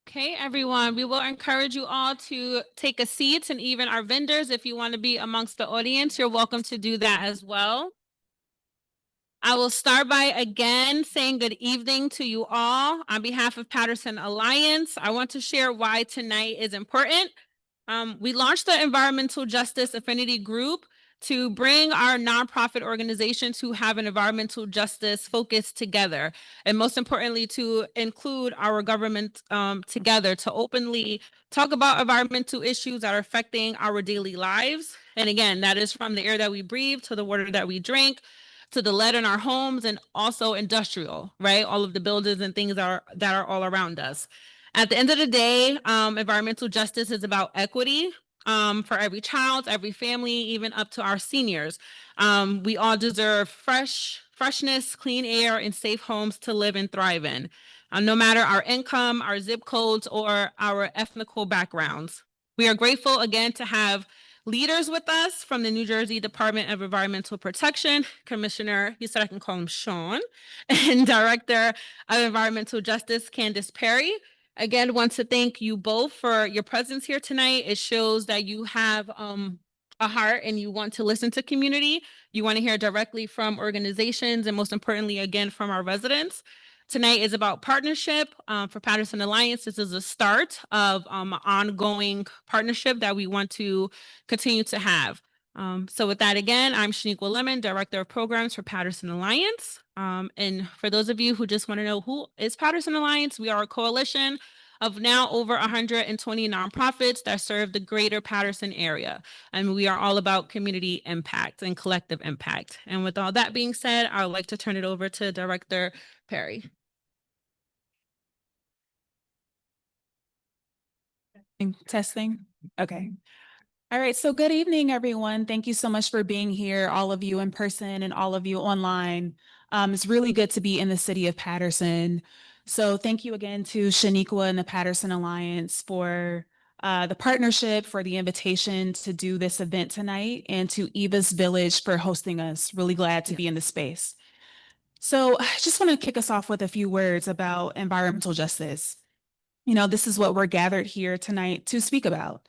Okay, everyone, we will encourage you all to take a seat, and even our vendors, if you want to be amongst the audience, you're welcome to do that as well. I will start by again saying good evening to you all. On behalf of Paterson Alliance, I want to share why tonight is important. We launched the Environmental Justice Affinity Group to bring our nonprofit organizations who have an environmental justice focus together. And most importantly, to include our government together to openly talk about environmental issues that are affecting our daily lives. And again, that is from the air that we breathe to the water that we drink, to the lead in our homes, and also industrial, right? All of the buildings and things that are all around us. At the end of the day, environmental justice is about equity for every child, every family, even up to our seniors. We all deserve freshness, clean air, and safe homes to live and thrive in, no matter our income, our zip codes, or our ethnical backgrounds. We are grateful again to have leaders with us from the New Jersey Department of Environmental Protection, Commissioner, he said I can call him Sean, and Director of Environmental Justice, Candace Perry. Again, want to thank you both for your presence here tonight. It shows that you have a heart and you want to listen to community. You want to hear directly from organizations and most importantly, again, from our residents. Tonight is about partnership for Paterson Alliance. This is a start of an ongoing partnership that we want to continue to have. So with that, again, I'm Shaniqua Lemon, Director of Programs for Paterson Alliance. And for those of you who just want to know who is Paterson Alliance, we are a coalition of now over 120 nonprofits that serve the greater Paterson area. And we are all about community impact and collective impact. And with all that being said, I would like to turn it over to Director Perry. Testing. Okay. All right. So good evening, everyone. Thank you so much for being here, all of you in person and all of you online. It's really good to be in the city of Paterson. So thank you again to Shaniqua and the Paterson Alliance for the partnership, for the invitation to do this event tonight, and to Eva's Village for hosting us. Really glad to be in the space. So I just want to kick us off with a few words about environmental justice. You know, this is what we're gathered here tonight to speak about.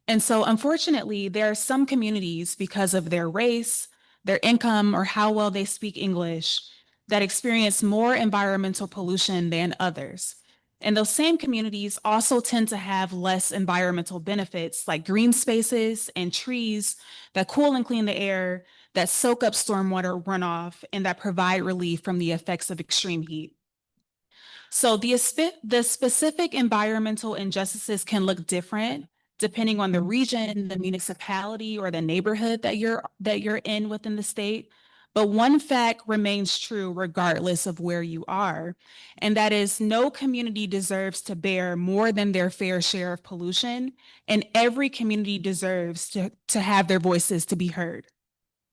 And so unfortunately, there are some communities, because of their race, their income, or how well they speak English, that experience more environmental pollution than others. And those same communities also tend to have less environmental benefits like green spaces and trees that cool and clean the air, that soak up stormwater runoff, and that provide relief from the effects of extreme heat. So the specific environmental injustices can look different depending on the region, the municipality, or the neighborhood that you're in within the state. But one fact remains true regardless of where you are, and that is no community deserves to bear more than their fair share of pollution, and every community deserves to have their voices to be heard.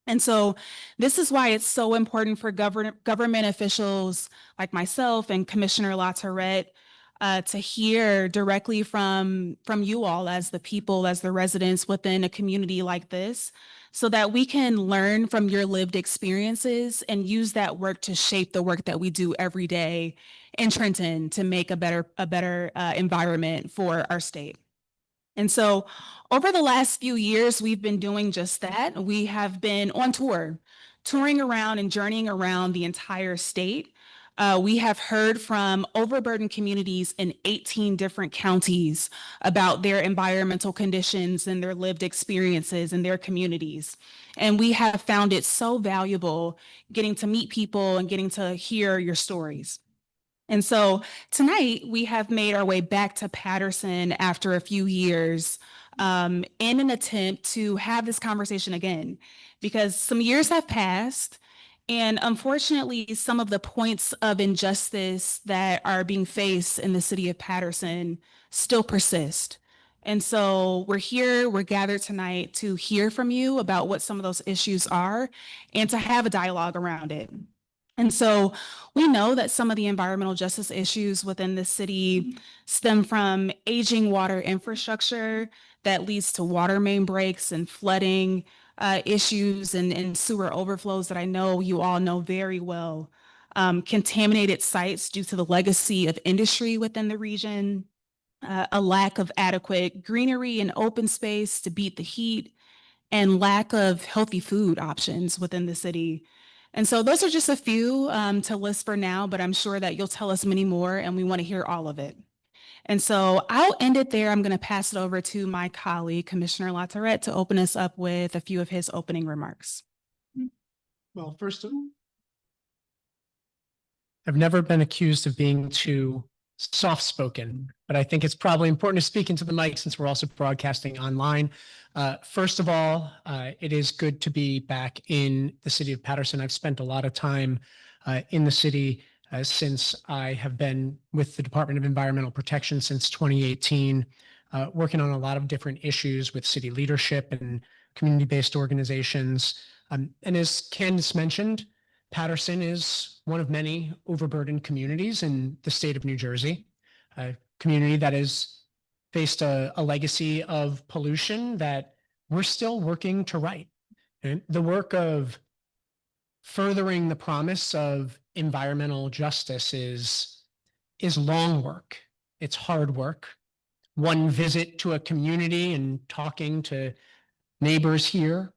And so this is why it's so important for government officials like myself and Commissioner LaTourette to hear directly from you all as the people, as the residents within a community like this, so that we can learn from your lived experiences and use that work to shape the work that we do every day in Trenton to make a better environment for our state. And so over the last few years, we've been doing just that. We have been on tour, touring around and journeying around the entire state. We have heard from overburdened communities in 18 different counties about their environmental conditions and their lived experiences in their communities. And we have found it so valuable getting to meet people and getting to hear your stories. And so tonight we have made our way back to Paterson after a few years in an attempt to have this conversation again, because some years have passed and unfortunately some of the points of injustice that are being faced in the city of Paterson still persist. And so we're here, we're gathered tonight to hear from you about what some of those issues are and to have a dialogue around it. And so we know that some of the environmental justice issues within the city stem from aging water infrastructure that leads to water main breaks and flooding issues and sewer overflows that I know you all know very well. Contaminated sites due to the legacy of industry within the region. a lack of adequate greenery and open space to beat the heat, and lack of healthy food options within the city. And so those are just a few to list for now, but I'm sure that you'll tell us many more and we want to hear all of it. And so I'll end it there. I'm going to pass it over to my colleague, Commissioner Latourette, to open us up with a few of his opening remarks. Well, first, I've never been accused of being too soft-spoken, but I think it's probably important to speak into the mic since we're also broadcasting online. First of all, it is good to be back in the city of Paterson. I've spent a lot of time in the city since I have been with the Department of Environmental Protection since 2018, working on a lot of different issues with city leadership and community-based organizations. And as Candace mentioned, Paterson is one of many overburdened communities in the state of New Jersey, a community that has faced a legacy of pollution that we're still working to right. And the work of furthering the promise of environmental justice is long work. It's hard work. One visit to a community and talking to neighbors here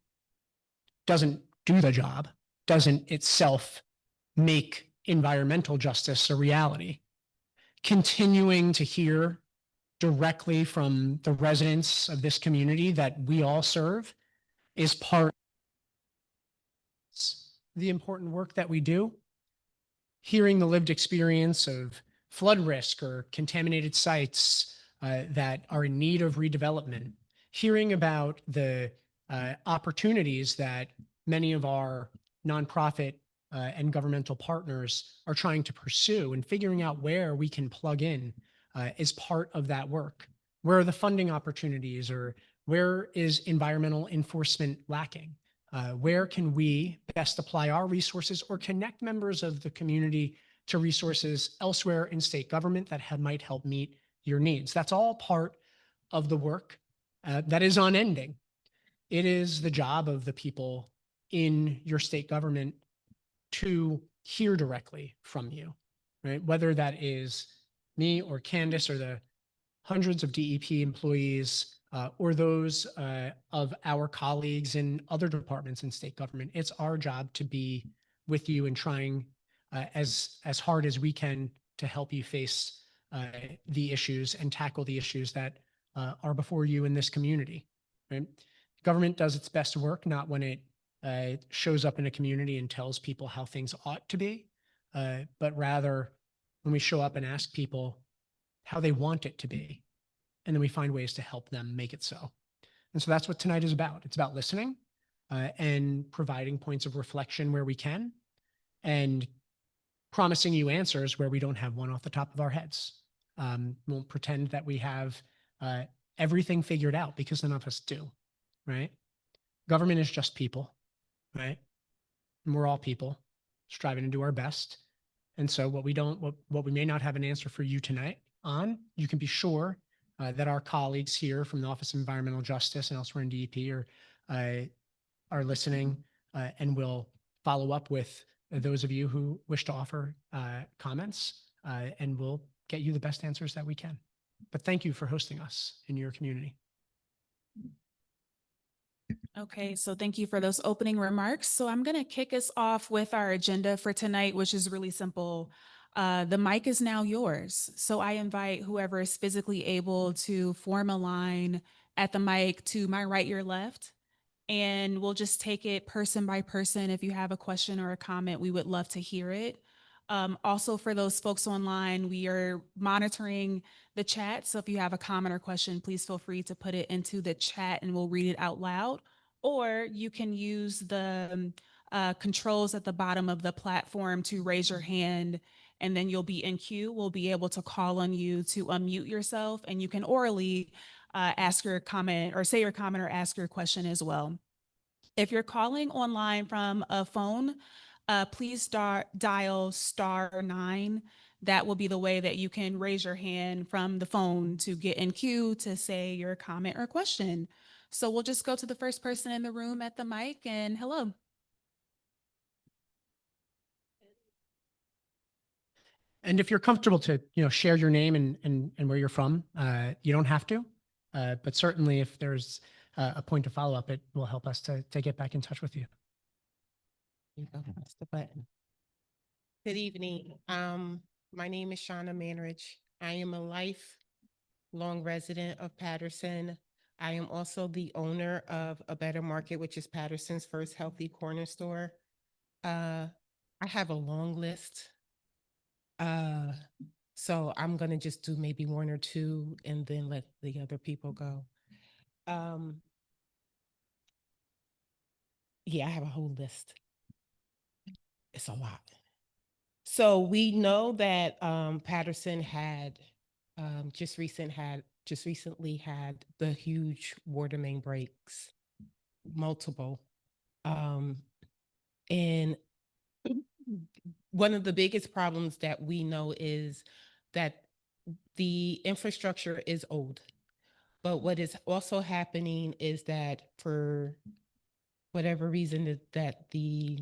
doesn't do the job, doesn't itself make environmental justice a reality. Continuing to hear directly from the residents of this community that we all serve is part of the important work that we do. Hearing the lived experience of flood risk or contaminated sites that are in need of redevelopment, hearing about the opportunities that many of our nonprofit and governmental partners are trying to pursue, and figuring out where we can plug in is part of that work. Where are the funding opportunities, or where is environmental enforcement lacking? Where can we best apply our resources or connect members of the community to resources elsewhere in state government that might help meet your needs? That's all part of the work that is unending. It is the job of the people in your state government to hear directly from you, right? Whether that is me or Candace or the hundreds of DEP employees or those of our colleagues in other departments in state government. It's our job to be with you and trying as hard as we can to help you face the issues and tackle the issues that are before you in this community. Right? Government does its best work, not when it shows up in a community and tells people how things ought to be, but rather when we show up and ask people how they want it to be, and then we find ways to help them make it so. And so that's what tonight is about. It's about listening and providing points of reflection where we can, and promising you answers where we don't have one off the top of our heads. Won't pretend that we have everything figured out, because none of us do, right? Government is just people, right? And we're all people striving to do our best. And so what we may not have an answer for you tonight on, you can be sure that our colleagues here from the Office of Environmental Justice and elsewhere in DEP are listening and will follow up with those of you who wish to offer comments, and we'll get you the best answers that we can. But thank you for hosting us in your community. Okay, so thank you for those opening remarks. So I'm going to kick us off with our agenda for tonight, which is really simple. The mic is now yours. So I invite whoever is physically able to form a line at the mic to my right, your left, and we'll just take it person by person. If you have a question or a comment, we would love to hear it. Also, for those folks online, we are monitoring the chat. So if you have a comment or question, please feel free to put it into the chat and we'll read it out loud. Or you can use the controls at the bottom of the platform to raise your hand, and then you'll be in queue. We'll be able to call on you to unmute yourself, and you can orally ask your comment or say your comment or ask your question as well. If you're calling online from a phone, please dial *9. That will be the way that you can raise your hand from the phone to get in queue to say your comment or question. So we'll just go to the first person in the room at the mic, and hello. And if you're comfortable to, share your name and where you're from, you don't have to. But certainly if there's a point of follow-up, it will help us to get back in touch with you. You go, press the button. Good evening. My name is Shauna Manrich. I am a lifelong resident of Paterson. I am also the owner of A Better Market, which is Paterson's first healthy corner store. I have a long list. So I'm gonna just do maybe one or two and then let the other people go. Yeah, I have a whole list. It's a lot. So we know that Paterson had just recently had the huge water main breaks, multiple. And one of the biggest problems that we know is that the infrastructure is old. But what is also happening is that for whatever reason that the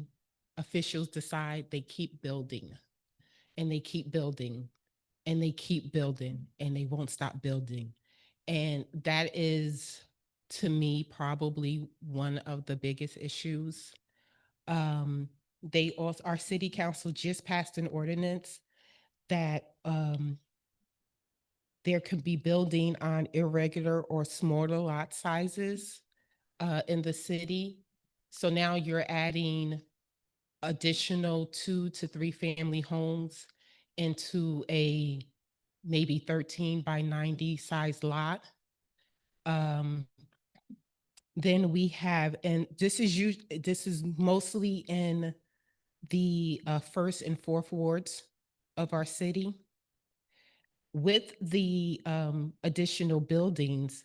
officials decide, they keep building and they keep building and they keep building and they won't stop building. And that is, to me, probably one of the biggest issues. They also, our city council just passed an ordinance that there could be building on irregular or smaller lot sizes in the city. So now you're adding additional 2 to 3 family homes into a maybe 13 by 90 size lot. Then we have, and this is mostly in the first and fourth wards of our city. With the additional buildings,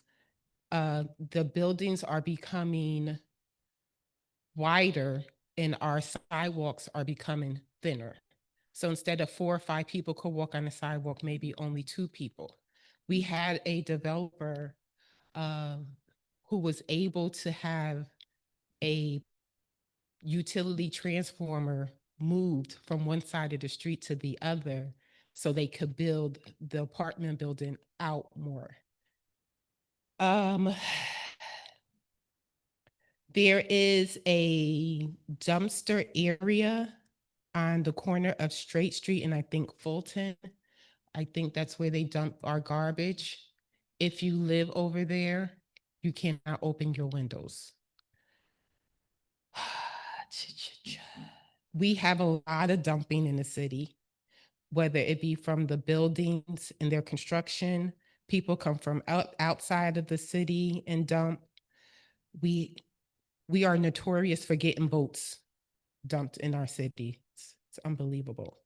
the buildings are becoming wider and our sidewalks are becoming thinner. So instead of 4 or 5 people could walk on the sidewalk, maybe only 2 people. We had a developer who was able to have a utility transformer moved from one side of the street to the other so they could build the apartment building out more. There is a dumpster area on the corner of Straight Street and I think Fulton. I think that's where they dump our garbage. If you live over there, you cannot open your windows. We have a lot of dumping in the city, whether it be from the buildings and their construction. People come from outside of the city and dump. We are notorious for getting boats dumped in our city. It's unbelievable.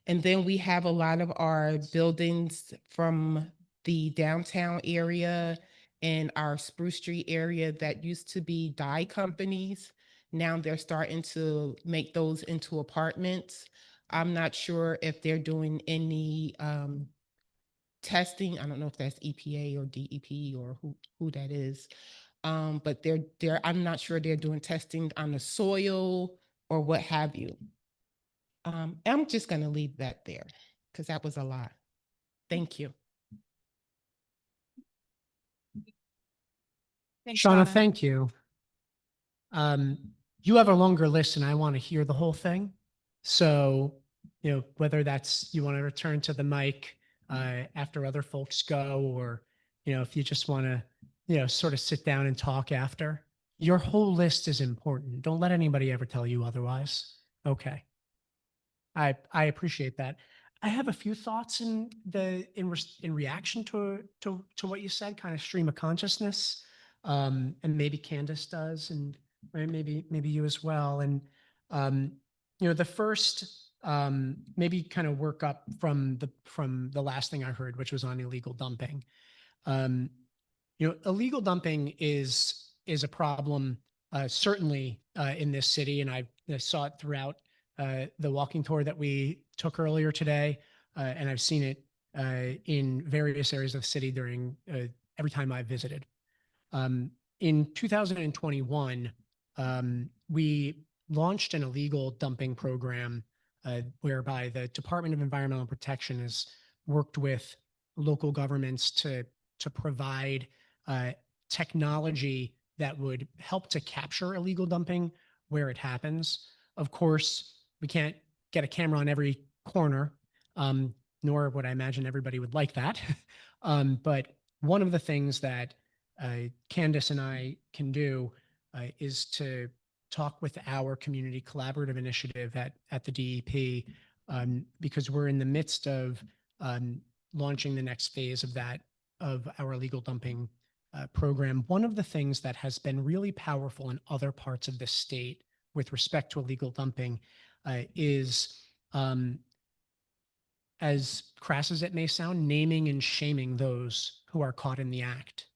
And then we have a lot of our buildings from the downtown area and our Spruce Street area that used to be dye companies. Now they're starting to make those into apartments. I'm not sure if they're doing any testing. I don't know if that's EPA or DEP or who that is. But I'm not sure they're doing testing on the soil or what have you. I'm just going to leave that there because that was a lot. Thank you. Thanks, Shauna, thank you. You have a longer list and I want to hear the whole thing. So, whether that's you want to return to the mic after other folks go, or, if you just want to, sort of sit down and talk after. Your whole list is important. Don't let anybody ever tell you otherwise. Okay. I appreciate that. I have a few thoughts in reaction to what you said, kind of stream of consciousness, and maybe Candace does, and right, maybe you as well. And the first maybe kind of work up from the last thing I heard, which was on illegal dumping. Illegal dumping is a problem certainly in this city, and I saw it throughout the walking tour that we took earlier today, and I've seen it in various areas of the city during every time I visited. In 2021, we launched an illegal dumping program whereby the Department of Environmental Protection has worked with local governments to provide technology that would help to capture illegal dumping where it happens. Of course, we can't get a camera on every corner, nor would I imagine everybody would like that. But one of the things that Candace and I can do is to talk with our community collaborative initiative at the DEP, because we're in the midst of launching the next phase of that, of our illegal dumping program. One of the things that has been really powerful in other parts of the state with respect to illegal dumping is, as crass as it may sound, naming and shaming those who are caught in the act.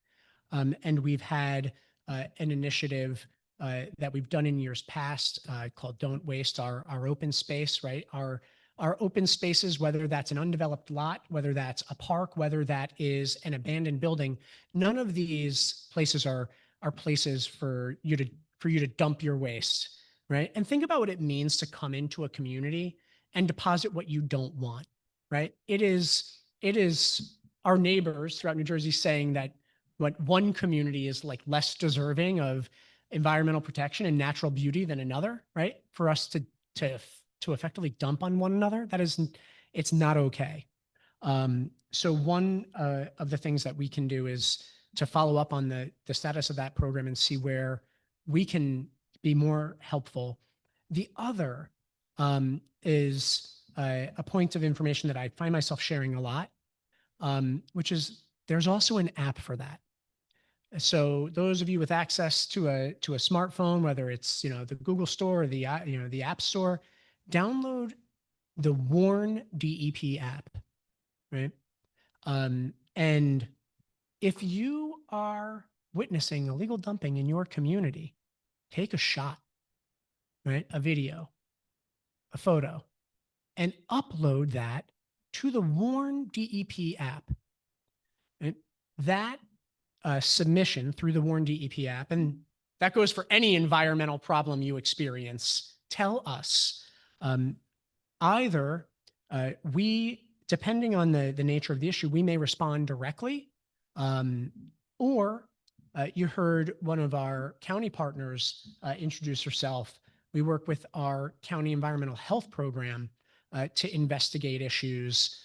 And we've had an initiative that we've done in years past called Don't Waste Our Open Space, right? Our open spaces, whether that's an undeveloped lot, whether that's a park, whether that is an abandoned building, none of these places are places for you to dump your waste, right? And think about what it means to come into a community and deposit what you don't want, right? It is our neighbors throughout New Jersey saying that what one community is like less deserving of environmental protection and natural beauty than another, right? For us to effectively dump on one another, it's not okay. So one of the things that we can do is to follow up on the status of that program and see where we can be more helpful. The other is a point of information that I find myself sharing a lot, which is there's also an app for that. So those of you with access to a smartphone, whether it's the Google Store or the the App Store, download the Warn DEP app, right? And if you are witnessing illegal dumping in your community, take a shot, right? A video, a photo, and upload that to the Warn DEP app. Right? That submission through the Warn DEP app, and that goes for any environmental problem you experience. Tell us. Either we, depending on the nature of the issue, we may respond directly, or you heard one of our county partners introduce herself. We work with our county environmental health program to investigate issues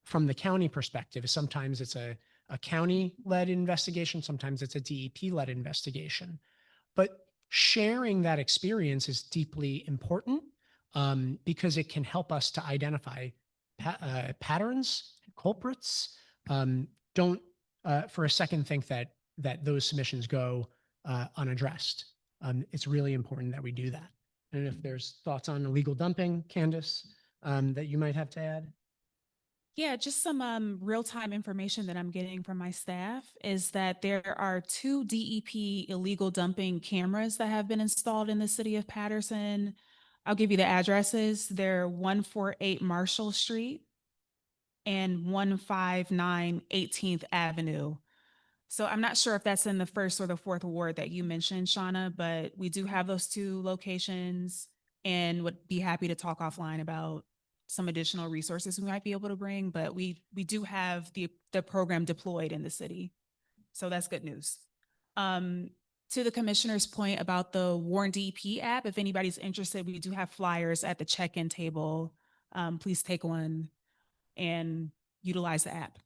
from the county perspective. Sometimes it's a county-led investigation, sometimes it's a DEP-led investigation. But sharing that experience is deeply important because it can help us to identify patterns, culprits. Don't for a second think that those submissions go unaddressed. It's really important that we do that. And if there's thoughts on illegal dumping, Candace, that you might have to add. Yeah, just some real-time information that I'm getting from my staff is that there are 2 DEP illegal dumping cameras that have been installed in the city of Paterson. I'll give you the addresses. They're 148 Marshall Street and 159 18th Avenue. So I'm not sure if that's in the 1st or the 4th ward that you mentioned, Shauna, but we do have those 2 locations and would be happy to talk offline about some additional resources we might be able to bring, but we do have the program deployed in the city. So that's good news. To the commissioner's point about the Warn DEP app, if anybody's interested, we do have flyers at the check-in table. Please take one and utilize the app.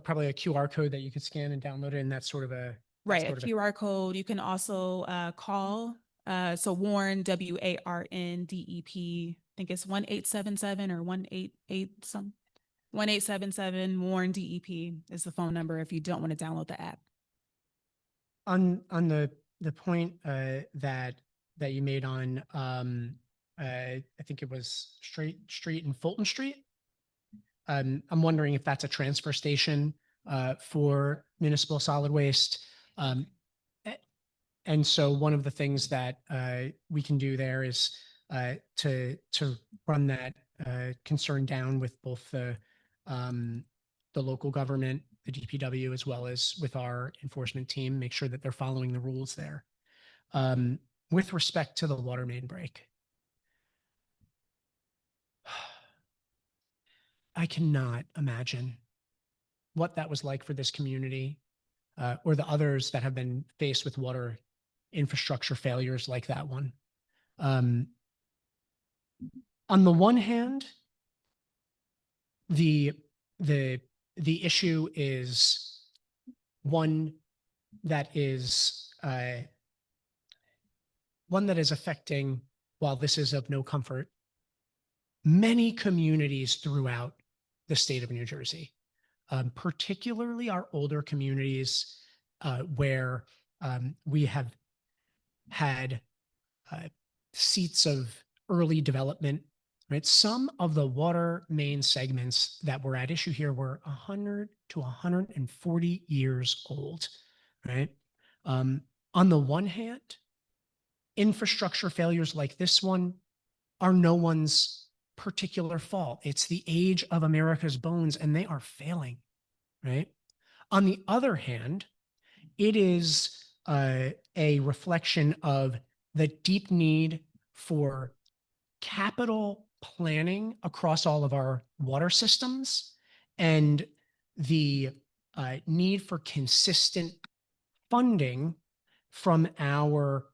Probably a QR code that you could scan and download it, and that's sort of a right, a QR code. You can also call. So Warn, WARN DEP. I think it's 1877 or 188 some 1877 Warn DEP is the phone number if you don't want to download the app. On the point that you made on I think it was Street and Fulton Street. I'm wondering if that's a transfer station for municipal solid waste. And so one of the things that we can do there is to run that concern down with both the local government, the DPW, as well as with our enforcement team, make sure that they're following the rules there. With respect to the water main break, I cannot imagine what that was like for this community or the others that have been faced with water infrastructure failures like that one. On the one hand, the issue is one that is affecting, while this is of no comfort, many communities throughout the state of New Jersey, particularly our older communities where we have had seats of early development, right? Some of the water main segments that were at issue here were 100 to 140 years old, right? On the one hand, infrastructure failures like this one are no one's particular fault. It's the age of America's bones, and they are failing, right? On the other hand, it is a reflection of the deep need for capital planning across all of our water systems and the need for consistent funding from our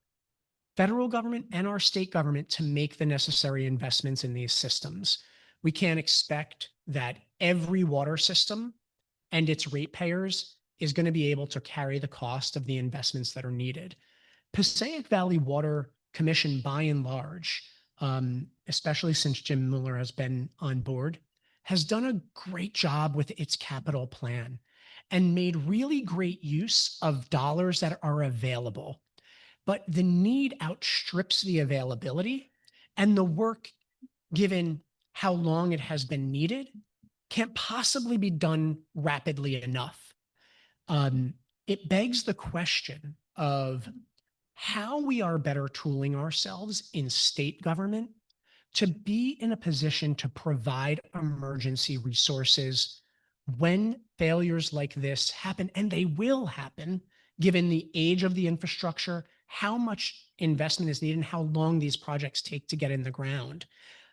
federal government and our state government to make the necessary investments in these systems. We can't expect that every water system and its ratepayers is going to be able to carry the cost of the investments that are needed. Passaic Valley Water Commission, by and large, especially since Jim Mueller has been on board, has done a great job with its capital plan and made really great use of dollars that are available. But the need outstrips the availability, and the work, given how long it has been needed, can't possibly be done rapidly enough. It begs the question of how we are better tooling ourselves in state government to be in a position to provide emergency resources when failures like this happen, and they will happen given the age of the infrastructure, how much investment is needed, and how long these projects take to get in the ground.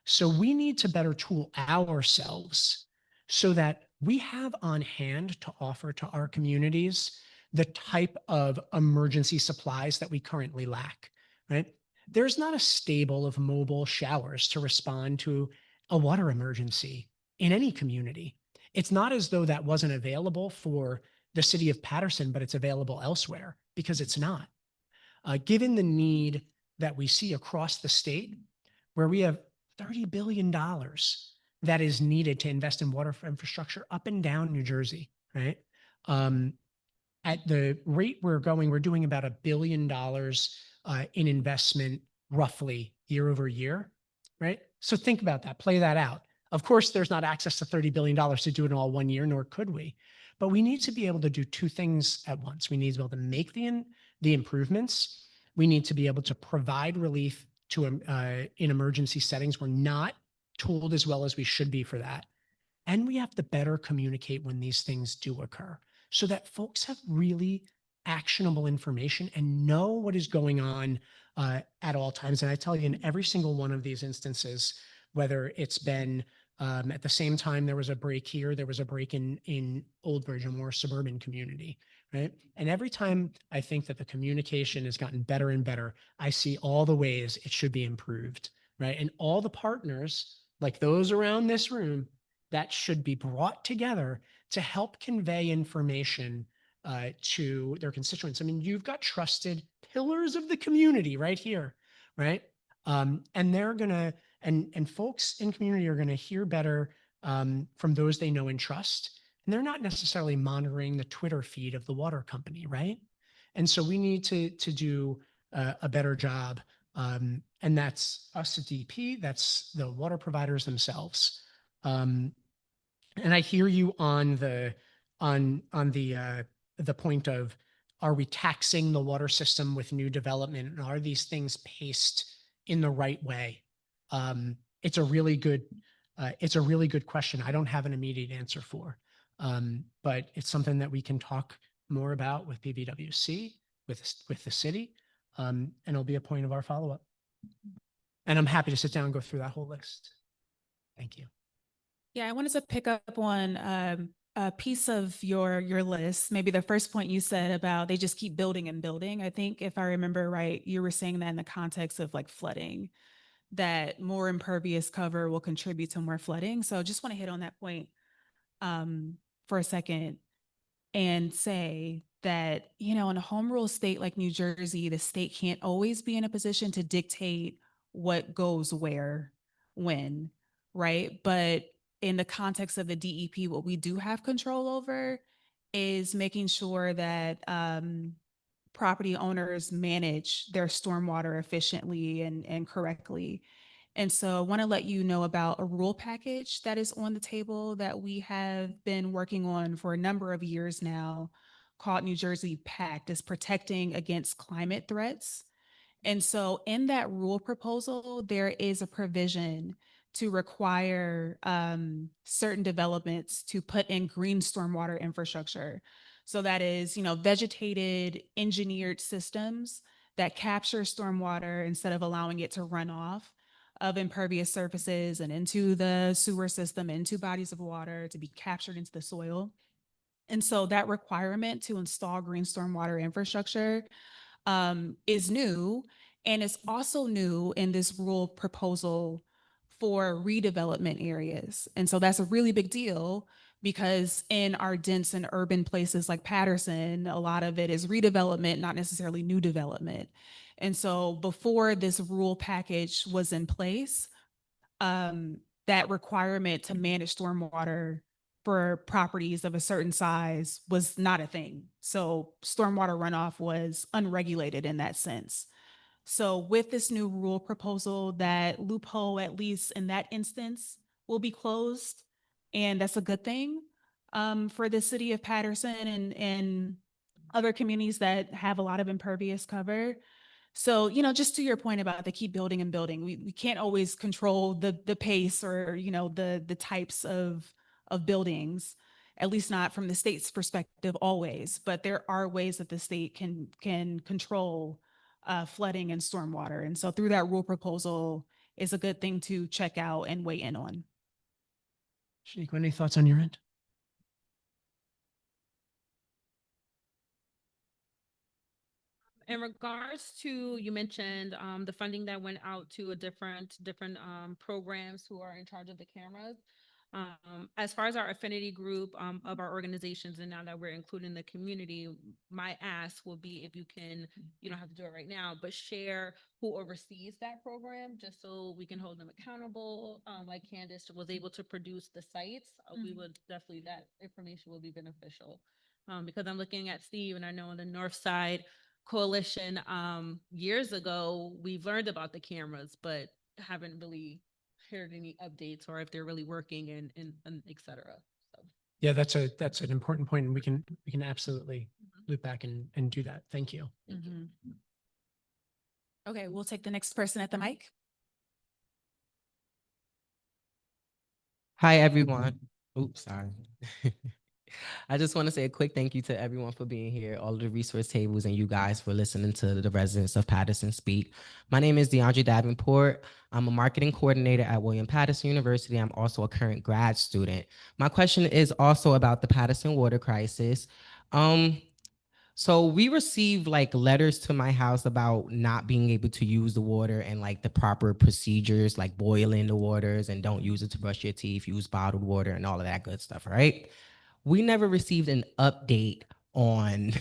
So we need to better tool ourselves so that we have on hand to offer to our communities the type of emergency supplies that we currently lack, right? There's not a stable of mobile showers to respond to a water emergency in any community. It's not as though that wasn't available for the city of Paterson, but it's available elsewhere, because it's not. Given the need that we see across the state, where we have $30 billion that is needed to invest in water infrastructure up and down New Jersey, right? At the rate we're going, we're doing about $1 billion in investment roughly year over year, right? So think about that, play that out. Of course, there's not access to $30 billion to do it in all one year, nor could we. But we need to be able to do two things at once. We need to be able to make the improvements. We need to be able to provide relief to in emergency settings. We're not tooled as well as we should be for that. And we have to better communicate when these things do occur so that folks have really actionable information and know what is going on at all times. And I tell you, in every single one of these instances, whether it's been at the same time there was a break here, there was a break in Old Bridge, a more suburban community, right? And every time I think that the communication has gotten better and better, I see all the ways it should be improved, right? And all the partners, like those around this room, that should be brought together to help convey information to their constituents. I mean, you've got trusted pillars of the community right here, right? And they're gonna, and folks in community are gonna hear better from those they know and trust. And they're not necessarily monitoring the Twitter feed of the water company, right? And so we need to do a better job. And that's us at DP, that's the water providers themselves. And I hear you on the point of, are we taxing the water system with new development, and are these things paced in the right way? It's a really good question. I don't have an immediate answer for, but it's something that we can talk more about with PVWC, with the city, and it'll be a point of our follow-up. And I'm happy to sit down and go through that whole list. Thank you. Yeah, I wanted to pick up on a piece of your list. Maybe the first point you said about they just keep building and building. I think if I remember right, you were saying that in the context of like flooding, that more impervious cover will contribute to more flooding. So just want to hit on that point for a second and say that, you know, in a home rule state like New Jersey, the state can't always be in a position to dictate what goes where, when, right? But in the context of the DEP, what we do have control over is making sure that property owners manage their stormwater efficiently and correctly. And so I want to let you know about a rule package that is on the table that we have been working on for a number of years now called New Jersey Pact. Is protecting against climate threats. And so in that rule proposal, there is a provision to require certain developments to put in green stormwater infrastructure. So that is, you know, vegetated, engineered systems that capture stormwater instead of allowing it to run off of impervious surfaces and into the sewer system, into bodies of water to be captured into the soil. And so that requirement to install green stormwater infrastructure is new. And it's also new in this rule proposal for redevelopment areas. And so that's a really big deal because in our dense and urban places like Paterson, a lot of it is redevelopment, not necessarily new development. And so before this rule package was in place, that requirement to manage stormwater for properties of a certain size was not a thing. So stormwater runoff was unregulated in that sense. So with this new rule proposal, that loophole, at least in that instance, will be closed. And that's a good thing for the city of Paterson and other communities that have a lot of impervious cover. So, you know, just to your point about they keep building and building, we can't always control the pace or, you know, the types of buildings, at least not from the state's perspective always. But there are ways that the state can control flooding and stormwater. And so through that rule proposal is a good thing to check out and weigh in on. Shaniqua, any thoughts on your end? In regards to, you mentioned the funding that went out to a different programs who are in charge of the cameras. As far as our affinity group of our organizations, and now that we're including the community, my ask will be if you can, you don't have to do it right now, but share who oversees that program, just so we can hold them accountable. Like Candace was able to produce the sites, we would definitely, that information will be beneficial. Because I'm looking at Steve, and I know on the north side coalition years ago, we've learned about the cameras, but haven't really heard any updates or if they're really working and et cetera. So Yeah, that's an important point, and we can absolutely loop back and do that. Thank you. Mm-hmm. Okay, we'll take the next person at the mic. Hi, everyone. Oops, sorry. I just want to say a quick thank you to everyone for being here, all of the resource tables, and you guys for listening to the residents of Paterson speak. My name is DeAndre Davenport. I'm a marketing coordinator at William Paterson University. I'm also a current grad student. My question is also about the Paterson water crisis. So we received like letters to my house about not being able to use the water and like the proper procedures, like boiling the waters and don't use it to brush your teeth, use bottled water and all of that good stuff, right? We never received an update on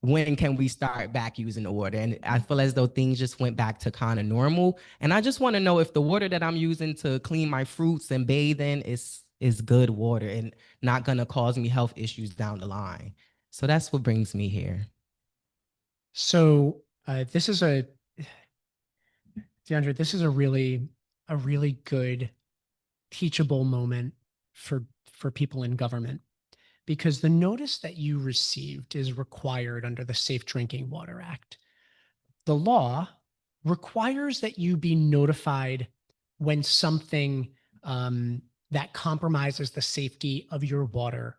when can we start back using the water. And I feel as though things just went back to kind of normal. And I just want to know if the water that I'm using to clean my fruits and bathe in is good water and not going to cause me health issues down the line. So that's what brings me here. So this is DeAndre, this is a really good teachable moment for people in government, because the notice that you received is required under the Safe Drinking Water Act. The law requires that you be notified when something that compromises the safety of your water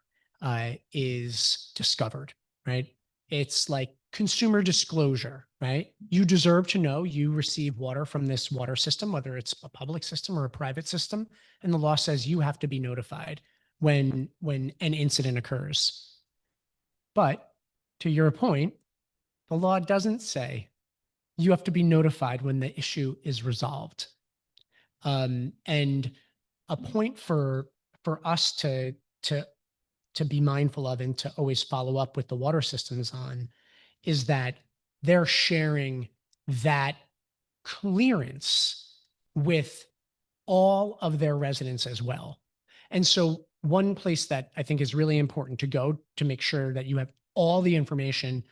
is discovered, right? It's like consumer disclosure, right? You deserve to know you receive water from this water system, whether it's a public system or a private system. And the law says you have to be notified when an incident occurs. But to your point, the law doesn't say you have to be notified when the issue is resolved. And a point for us to be mindful of and to always follow up with the water systems on is that they're sharing that clearance with all of their residents as well. And so one place that I think is really important to go to make sure that you have all the information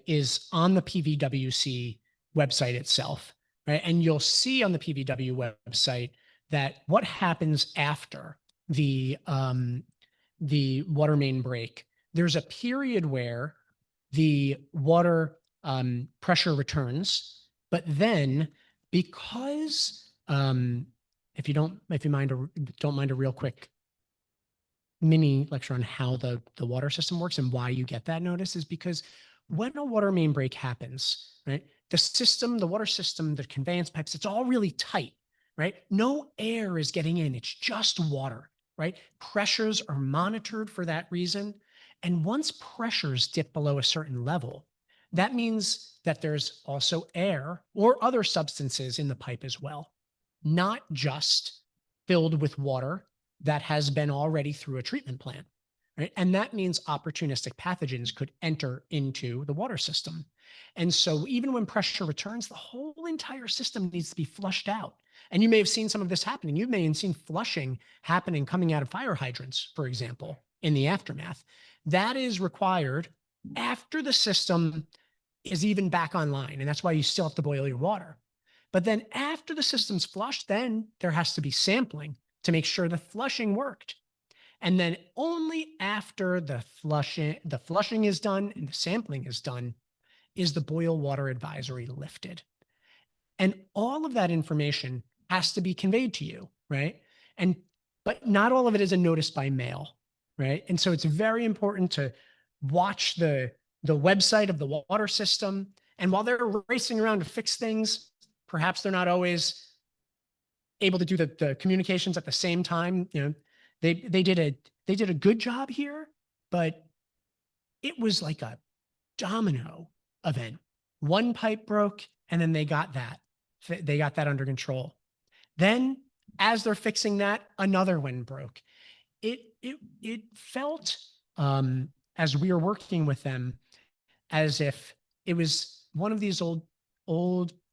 is on the PVWC website itself, right? And you'll see on the PVW website that what happens after the water main break, there's a period where the water pressure returns, but then because if you don't mind a real quick mini lecture on how the water system works and why you get that notice is because when a water main break happens, right, the water system, the conveyance pipes, it's all really tight, right? No air is getting in. It's just water, right? Pressures are monitored for that reason. And once pressures dip below a certain level, that means that there's also air or other substances in the pipe as well, not just filled with water that has been already through a treatment plant, right? And that means opportunistic pathogens could enter into the water system. And so even when pressure returns, the whole entire system needs to be flushed out. And you may have seen some of this happening. You may have seen flushing happening coming out of fire hydrants, for example, in the aftermath. That is required after the system is even back online. And that's why you still have to boil your water. But then after the system's flushed, then there has to be sampling to make sure the flushing worked. And then only after the flushing is done and the sampling is done is the boil water advisory lifted. And all of that information has to be conveyed to you, right? But not all of it is a notice by mail, right? And so it's very important to watch the website of the water system. And while they're racing around to fix things, perhaps they're not always able to do the communications at the same time. You know, they did a good job here, but it was like a domino event. One pipe broke, and then they got that under control. Then, as they're fixing that, another one broke. It felt as we were working with them as if it was one of these old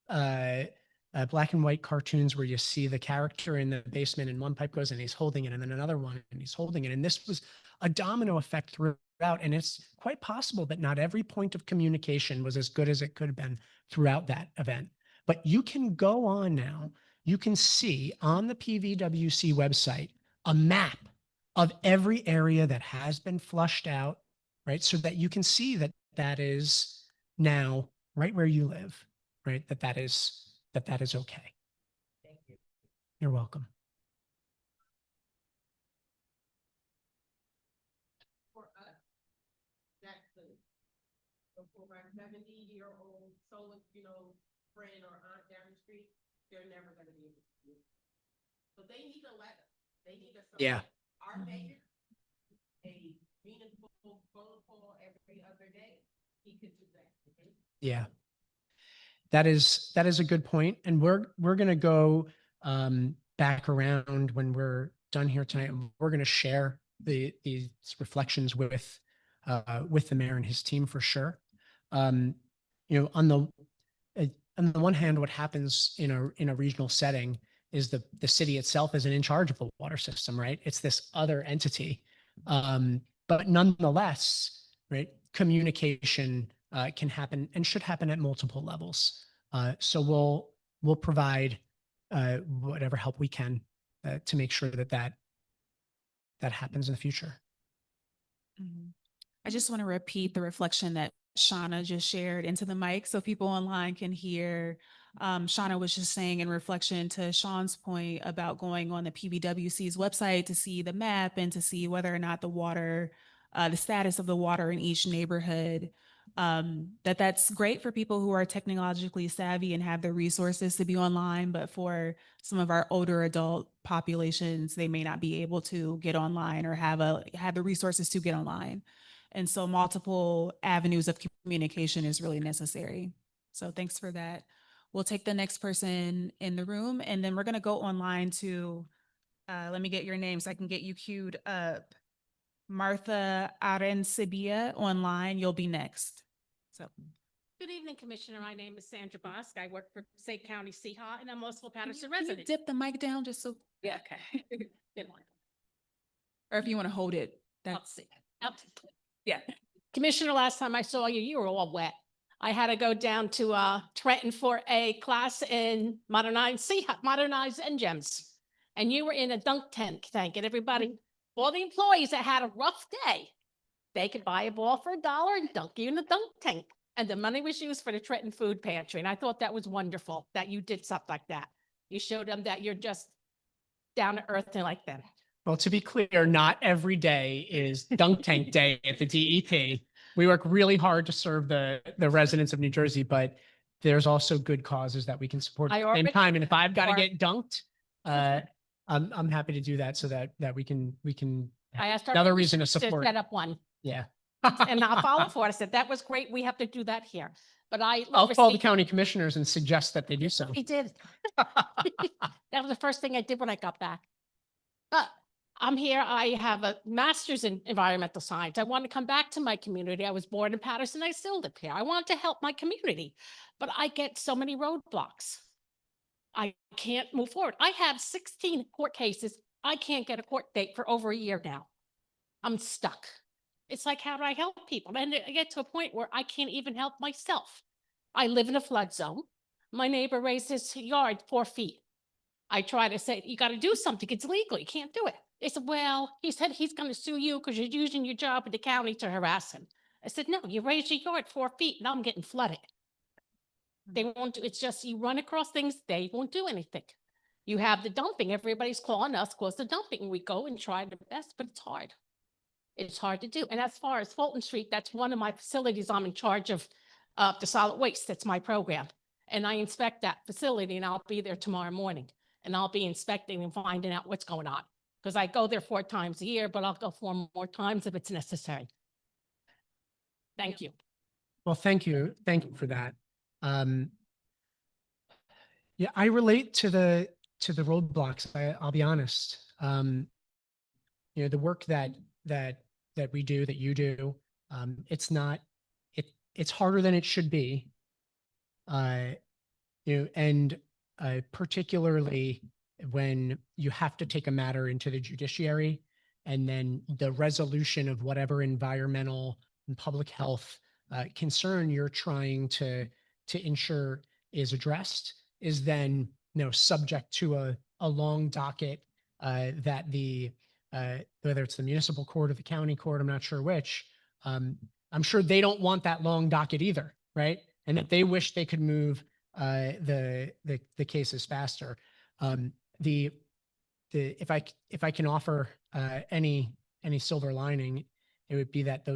black and white cartoons where you see the character in the basement and one pipe goes and he's holding it and then another one and he's holding it. And this was a domino effect throughout. And it's quite possible that not every point of communication was as good as it could have been throughout that event. But you can go on now, you can see on the PVWC website a map of every area that has been flushed out, right? So that you can see that that is now right where you live, right? That is okay. Thank you. You're welcome. For us, that's for my 70-year-old solar, friend or aunt down the street, they're never going to be able to do it. But they need a letter. They need a Yeah. Our mayor, a meaningful phone call every other day. He could do that. Yeah. That is a good point. And we're going to go back around when we're done here tonight. And we're going to share these reflections with the mayor and his team for sure. On the one hand, what happens in a regional setting is the city itself isn't in charge of the water system, right? It's this other entity. But nonetheless, right, communication can happen and should happen at multiple levels. So we'll provide whatever help we can to make sure that happens in the future. Mhm. I just want to repeat the reflection that Shauna just shared into the mic so people online can hear. Shauna was just saying in reflection to Sean's point about going on the PBWC's website to see the map and to see whether or not the status of the water in each neighborhood That's great for people who are technologically savvy and have the resources to be online, but for some of our older adult populations, they may not be able to get online or have the resources to get online. And so multiple avenues of communication is really necessary. So thanks for that. We'll take the next person in the room, and then we're gonna go online to, let me get your name so I can get you queued up. Martha Arencibia online, you'll be next. So, Good evening, Commissioner. My name is Sandra Bosk. I work for Passaic County CHA, and I'm also a Paterson can you resident. dip the mic down just so, Yeah, okay. Good one. or if you want to hold it, I'll that's, see. Up. yeah. Commissioner, last time I saw you, you were all wet. I had to go down to Trenton for a class in modernized NGEMS. And you were in a dunk tank, and everybody, all the employees that had a rough day, they could buy a ball for $1 and dunk you in the dunk tank. And the money was used for the Trenton Food Pantry. And I thought that was wonderful that you did stuff like that. You showed them that you're just down to earth and like them. Well, to be clear, not every day is dunk tank day at the DEP. We work really hard to serve the residents of New Jersey, but there's also good causes that we can support I at the same already- time. And if I've got to Or- get dunked, I'm happy to do that so that we can I asked our another reason to commissioners support. set up one. Yeah. And I'll follow for it. I said, that was great. We have to do that here. But I'll call the county commissioners and suggest that they do so. He did. That was the first thing I did when I got back. But I'm here. I have a master's in environmental science. I want to come back to my community. I was born in Paterson. I still live here. I want to help my community, but I get so many roadblocks. I can't move forward. I have 16 court cases. I can't get a court date for over a year now. I'm stuck. It's like, how do I help people? And I get to a point where I can't even help myself. I live in a flood zone. My neighbor raised his yard 4 feet. I try to say, you got to do something. It's legal. You can't do it. They said, well, he said he's going to sue you because you're using your job at the county to harass him. I said, no, you raised your yard 4 feet. Now I'm getting flooded. They won't do, it's just you run across things, they won't do anything. You have the dumping. Everybody's calling us because the dumping. We go and try the best, but it's hard. It's hard to do. And as far as Fulton Street, that's one of my facilities. I'm in charge of the solid waste. That's my program. And I inspect that facility, and I'll be there tomorrow morning. And I'll be inspecting and finding out what's going on. Because I go there 4 times a year, but I'll go 4 more times if it's necessary. Thank you. Well, thank you. Thank you for that. Yeah, I relate to the roadblocks. I'll be honest. You know, the work that we do, that you do, it's harder than it should be. You know, and particularly when you have to take a matter into the judiciary, and then the resolution of whatever environmental and public health concern you're trying to ensure is addressed is then, you know, subject to a long docket that whether it's the municipal court or the county court, I'm not sure which, I'm sure they don't want that long docket either, right? And that they wish they could move the cases faster. If I can offer any silver lining, it would be that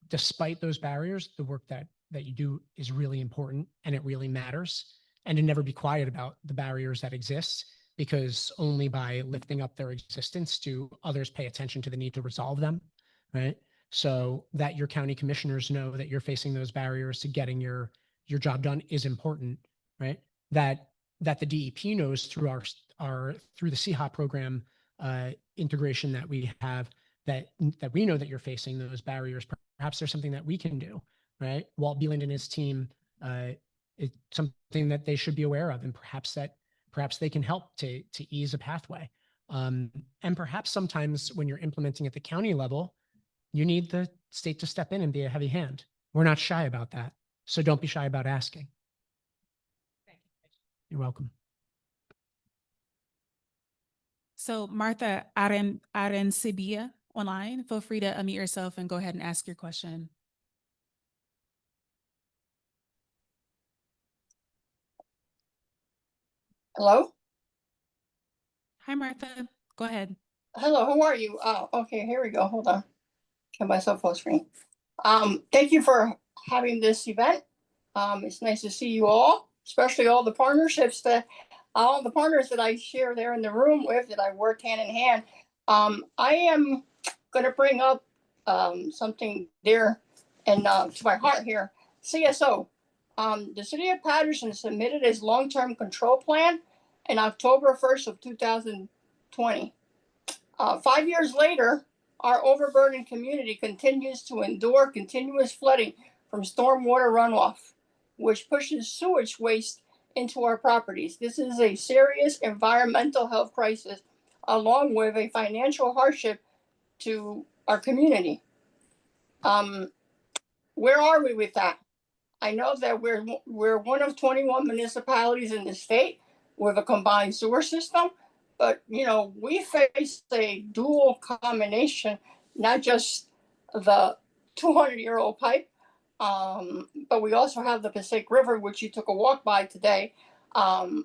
despite those barriers, the work that you do is really important and it really matters, and to never be quiet about the barriers that exist, because only by lifting up their existence do others pay attention to the need to resolve them, right? So that your county commissioners know that you're facing those barriers to getting your job done is important, right? That the DEP knows through through the CHA program integration that we have, that we know that you're facing those barriers. Perhaps there's something that we can do, right? Walt Beeland and his team, it's something that they should be aware of, and perhaps they can help to ease a pathway. And perhaps sometimes when you're implementing at the county level, you need the state to step in and be a heavy hand. We're not shy about that. So don't be shy about asking. Thank you. You're welcome. So Martha Arencibia online, feel free to unmute yourself and go ahead and ask your question. Hello? Hi, Martha. Go ahead. Hello, how are you? Okay, here we go. Hold on. Get myself full screen. Thank you for having this event. It's nice to see you all, especially all the partners that I share there in the room with, that I work hand in hand. I am going to bring up something dear and to my heart here. CSO. The city of Paterson submitted its long-term control plan in October 1st of 2020. 5 years later, our overburdened community continues to endure continuous flooding from stormwater runoff, which pushes sewage waste into our properties. This is a serious environmental health crisis, along with a financial hardship to our community. Where are we with that? I know that we're one of 21 municipalities in the state with a combined sewer system, but we face a dual combination, not just the 200-year-old pipe, but we also have the Passaic River, which you took a walk by today.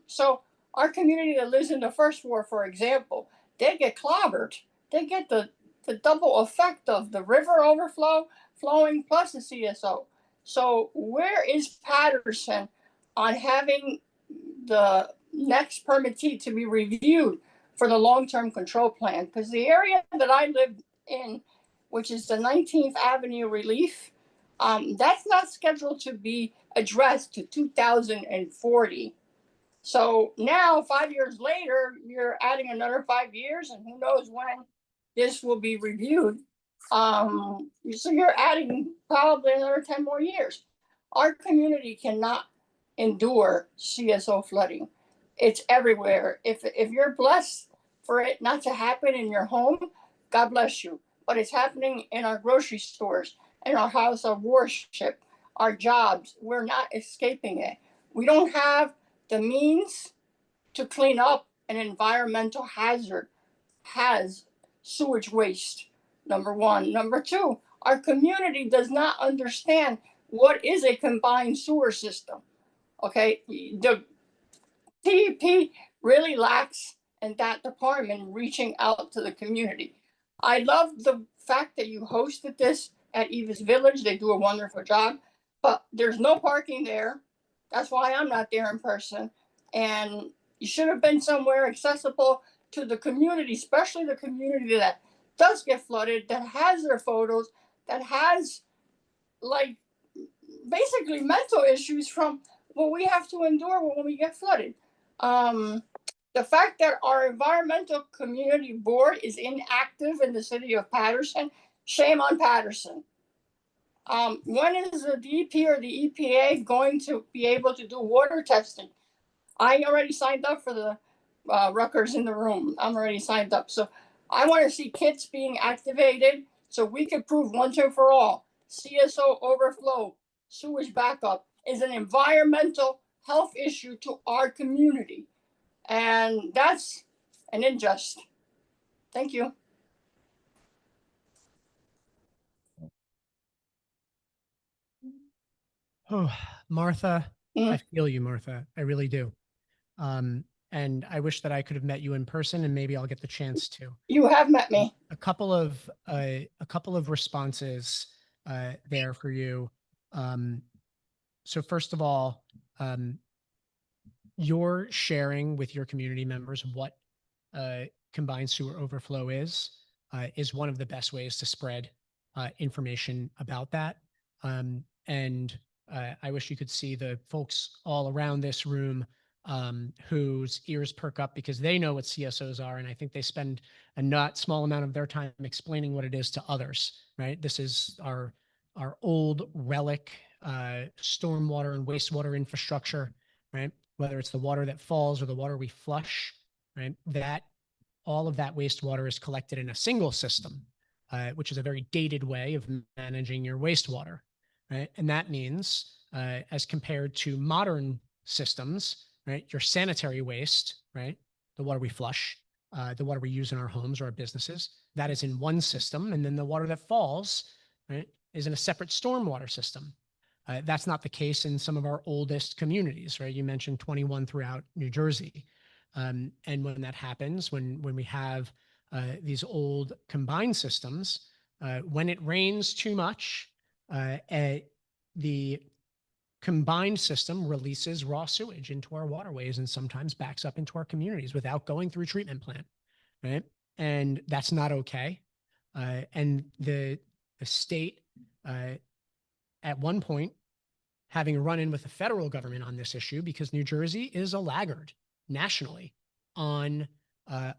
So our community that lives in the first ward, for example, they get clobbered. They get the double effect of the river flowing plus the CSO. So where is Paterson on having the next permittee to be reviewed for the long-term control plan? Because the area that I live in, which is the 19th Avenue Relief, that's not scheduled to be addressed to 2040. So now, 5 years later, you're adding another 5 years, and who knows when this will be reviewed. So you're adding probably another 10 more years. Our community cannot endure CSO flooding. It's everywhere. If you're blessed for it not to happen in your home, God bless you. But it's happening in our grocery stores, in our house of worship, our jobs. We're not escaping it. We don't have the means to clean up an environmental hazard, has sewage waste. Number one. Number two, our community does not understand what is a combined sewer system. Okay, the TEP really lacks in that department reaching out to the community. I love the fact that you hosted this at Eva's Village. They do a wonderful job, but there's no parking there. That's why I'm not there in person. And you should have been somewhere accessible to the community, especially the community that does get flooded, that has their photos, that has like basically mental issues from what we have to endure when we get flooded. The fact that our environmental community board is inactive in the city of Paterson, shame on Paterson. When is the DEP or the EPA going to be able to do water testing? I already signed up for the Rutgers in the room. I'm already signed up. So I want to see kits being activated so we can prove once and for all CSO overflow, sewage backup is an environmental health issue to our community. And that's an injustice. Thank you. Oh, Martha, I Mm. feel you, Martha. I really do. And I wish that I could have met you in person, and maybe I'll get the chance to. You have met me. A couple of responses there for you. So first of all, you're sharing with your community members what combined sewer overflow is one of the best ways to spread information about that. And I wish you could see the folks all around this room whose ears perk up because they know what CSOs are. And I think they spend a not small amount of their time explaining what it is to others, right? This is our old relic stormwater and wastewater infrastructure, right? Whether it's the water that falls or the water we flush, right? That all of that wastewater is collected in a single system, which is a very dated way of managing your wastewater, right? And that means, as compared to modern systems, right? Your sanitary waste, right? The water we flush, the water we use in our homes or our businesses, that is in one system. And then the water that falls, right, is in a separate stormwater system. That's not the case in some of our oldest communities, right? You mentioned 21 throughout New Jersey. And when that happens, when we have these old combined systems, when it rains too much, the combined system releases raw sewage into our waterways and sometimes backs up into our communities without going through a treatment plant, right? And that's not okay. And the state, at one point, having a run-in with the federal government on this issue because New Jersey is a laggard nationally on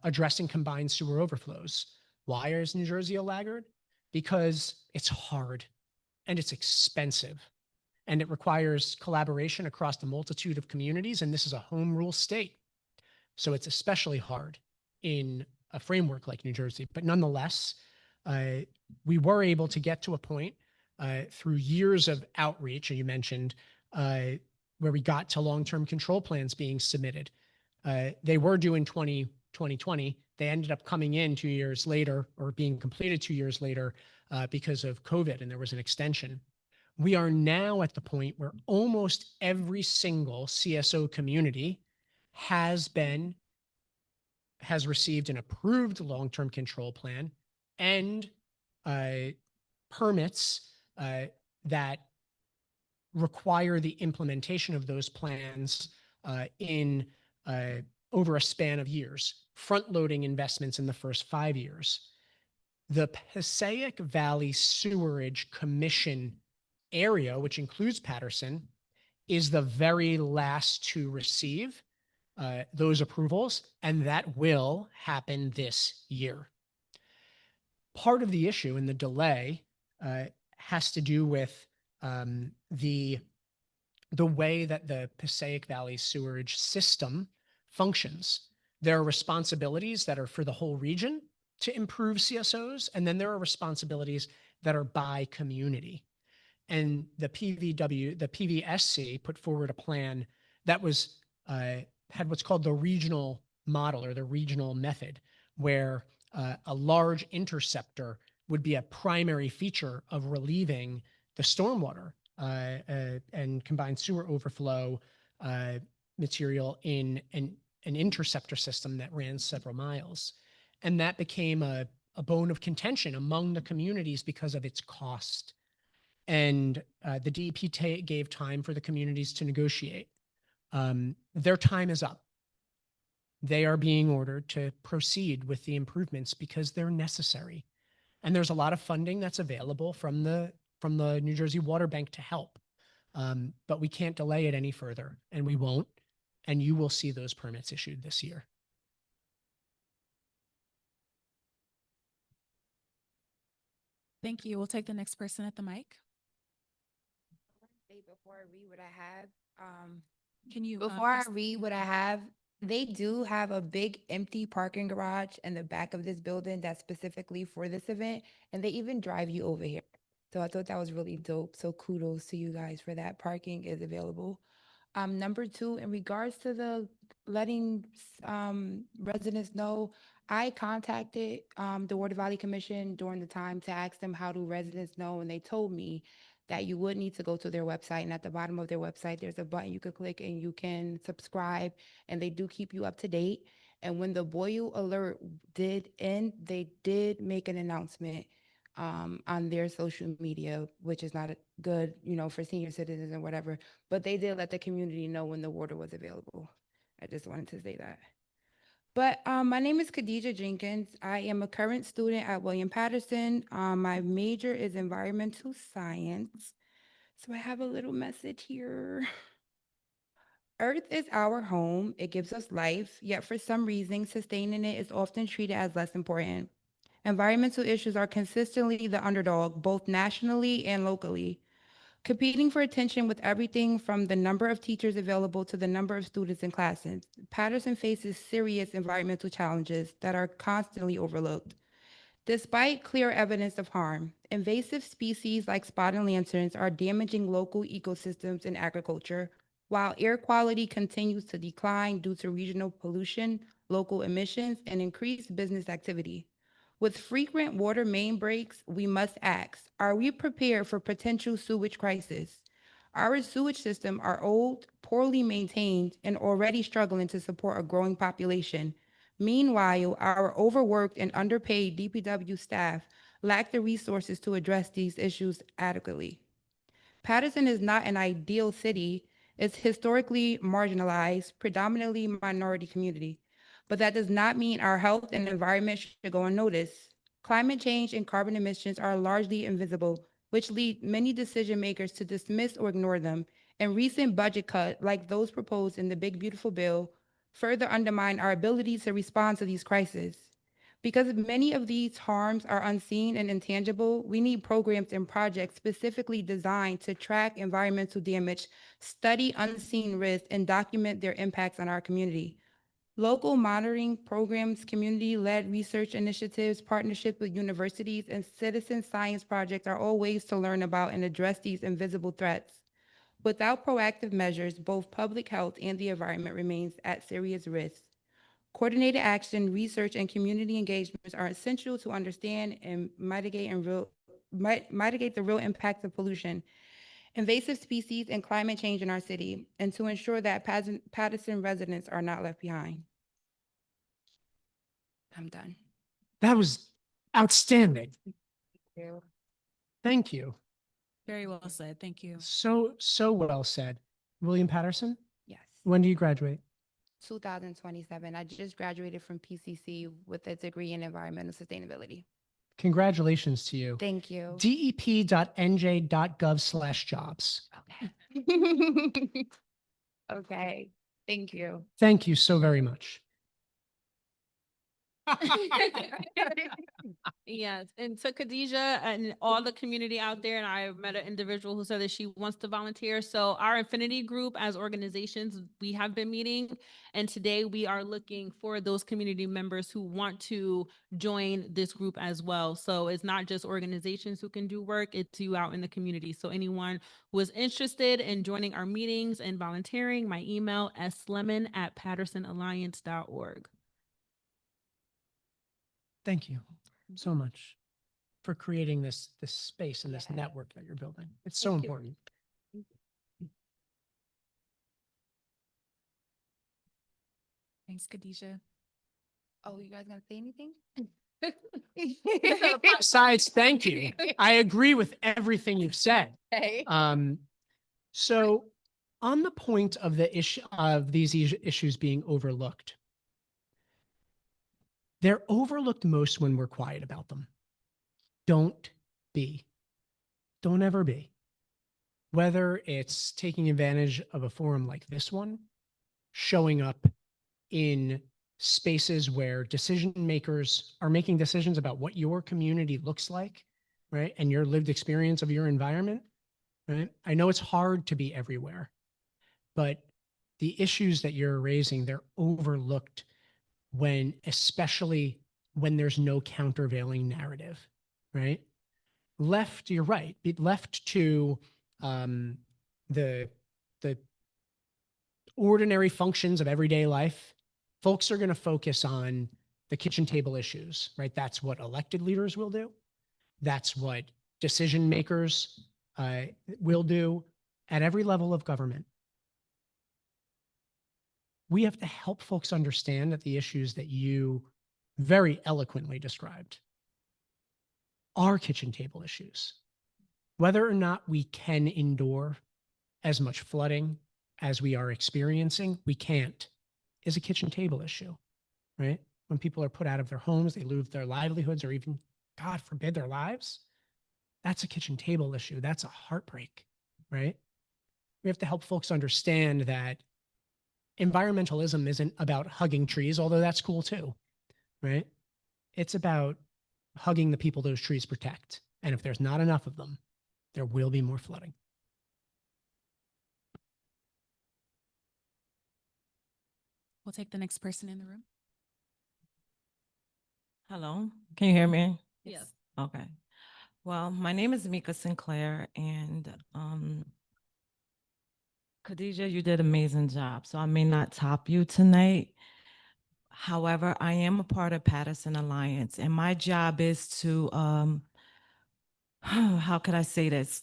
addressing combined sewer overflows. Why is New Jersey a laggard? Because it's hard and it's expensive and it requires collaboration across the multitude of communities. And this is a home rule state. So it's especially hard in a framework like New Jersey. But nonetheless, we were able to get to a point through years of outreach, and you mentioned where we got to long-term control plans being submitted. They were due in 2020. They ended up coming in 2 years later or being completed 2 years later because of COVID, and there was an extension. We are now at the point where almost every single CSO community has received an approved long-term control plan and permits that require the implementation of those plans in over a span of years, front-loading investments in the first 5 years. The Passaic Valley Sewerage Commission area, which includes Paterson, is the very last to receive those approvals, and that will happen this year. Part of the issue and the delay has to do with the way that the Passaic Valley sewerage system functions. There are responsibilities that are for the whole region to improve CSOs, and then there are responsibilities that are by community. And the PVSC put forward a plan that was had what's called the regional model or the regional method, where a large interceptor would be a primary feature of relieving the stormwater and combined sewer overflow material in an interceptor system that ran several miles. And that became a bone of contention among the communities because of its cost. And the DEP gave time for the communities to negotiate. Their time is up. They are being ordered to proceed with the improvements because they're necessary. And there's a lot of funding that's available from the New Jersey Water Bank to help. But we can't delay it any further, and we won't. And you will see those permits issued this year. Thank you. We'll take the next person at the mic. Before I read what I have, Can you before I press- read what I have, they do have a big empty parking garage in the back of this building that's specifically for this event, and they even drive you over here. So I thought that was really dope. So kudos to you guys for that. Parking is available. Number two, in regards to the letting residents know, I contacted the Water Valley Commission during the time to ask them how do residents know, and they told me that you would need to go to their website, and at the bottom of their website, there's a button you could click and you can subscribe, and they do keep you up to date. And when the boil alert did end, they did make an announcement on their social media, which is not good, for senior citizens and whatever, but they did let the community know when the water was available. I just wanted to say that. But my name is Khadija Jenkins. I am a current student at William Paterson. My major is environmental science. So I have a little message here. Earth is our home. It gives us life, yet for some reason, sustaining it is often treated as less important. Environmental issues are consistently the underdog, both nationally and locally. Competing for attention with everything from the number of teachers available to the number of students in classes, Paterson faces serious environmental challenges that are constantly overlooked. Despite clear evidence of harm, invasive species like spotted lanterns are damaging local ecosystems and agriculture, while air quality continues to decline due to regional pollution, local emissions, and increased business activity. With frequent water main breaks, we must ask, are we prepared for potential sewage crisis? Our sewage systems are old, poorly maintained, and already struggling to support a growing population. Meanwhile, our overworked and underpaid DPW staff lack the resources to address these issues adequately. Paterson is not an ideal city. It's historically marginalized, predominantly minority community. But that does not mean our health and environment should go unnoticed. Climate change and carbon emissions are largely invisible, which lead many decision makers to dismiss or ignore them. And recent budget cuts, like those proposed in the Big Beautiful Bill, further undermine our ability to respond to these crises. Because many of these harms are unseen and intangible, we need programs and projects specifically designed to track environmental damage, study unseen risks, and document their impacts on our community. Local monitoring programs, community-led research initiatives, partnerships with universities, and citizen science projects are all ways to learn about and address these invisible threats. Without proactive measures, both public health and the environment remains at serious risk. Coordinated action, research, and community engagements are essential to understand and mitigate the real impacts of pollution, invasive species, and climate change in our city, and to ensure that Paterson residents are not left behind. I'm done. That was outstanding. Thank you. Very well said. Thank you. So well said. William Paterson, Yes. when do you graduate? 2027. I just graduated from PCC with a degree in environmental sustainability. Congratulations to you. Thank you. dep.nj.gov/jobs. Okay. Okay. Thank you. Thank you so very much. Yes, and to Khadijah and all the community out there, and I met an individual who said that she wants to volunteer. So our affinity group as organizations, we have been meeting, and today we are looking for those community members who want to join this group as well. So it's not just organizations who can do work, it's you out in the community. So anyone who is interested in joining our meetings and volunteering, my email slemon@pattersonalliance.org. Thank you so much for creating this space and this network that you're building. It's so Thank you. important. Thanks, Khadijah. Oh, you guys gonna say anything? Besides, thank you. I agree with everything you've said. Okay. So on the point of the issue of these issues being overlooked, they're overlooked most when we're quiet about them. Don't be. Don't ever be. Whether it's taking advantage of a forum like this one, showing up in spaces where decision makers are making decisions about what your community looks like, right? And your lived experience of your environment, right? I know it's hard to be everywhere, but the issues that you're raising, they're overlooked especially when there's no countervailing narrative, right? Left, you're right. Left to the ordinary functions of everyday life, folks are going to focus on the kitchen table issues, right? That's what elected leaders will do. That's what decision makers will do at every level of government. We have to help folks understand that the issues that you very eloquently described are kitchen table issues. Whether or not we can endure as much flooding as we are experiencing, we can't, is a kitchen table issue, right? When people are put out of their homes, they lose their livelihoods or even, God forbid, their lives. That's a kitchen table issue. That's a heartbreak, right? We have to help folks understand that environmentalism isn't about hugging trees, although that's cool too, right? It's about hugging the people those trees protect. And if there's not enough of them, there will be more flooding. We'll take the next person in the room. Hello, can you hear me? Yes. Okay. Well, my name is Mika Sinclair, and Khadijah, you did an amazing job. So I may not top you tonight. However, I am a part of Paterson Alliance, and my job is to how could I say this?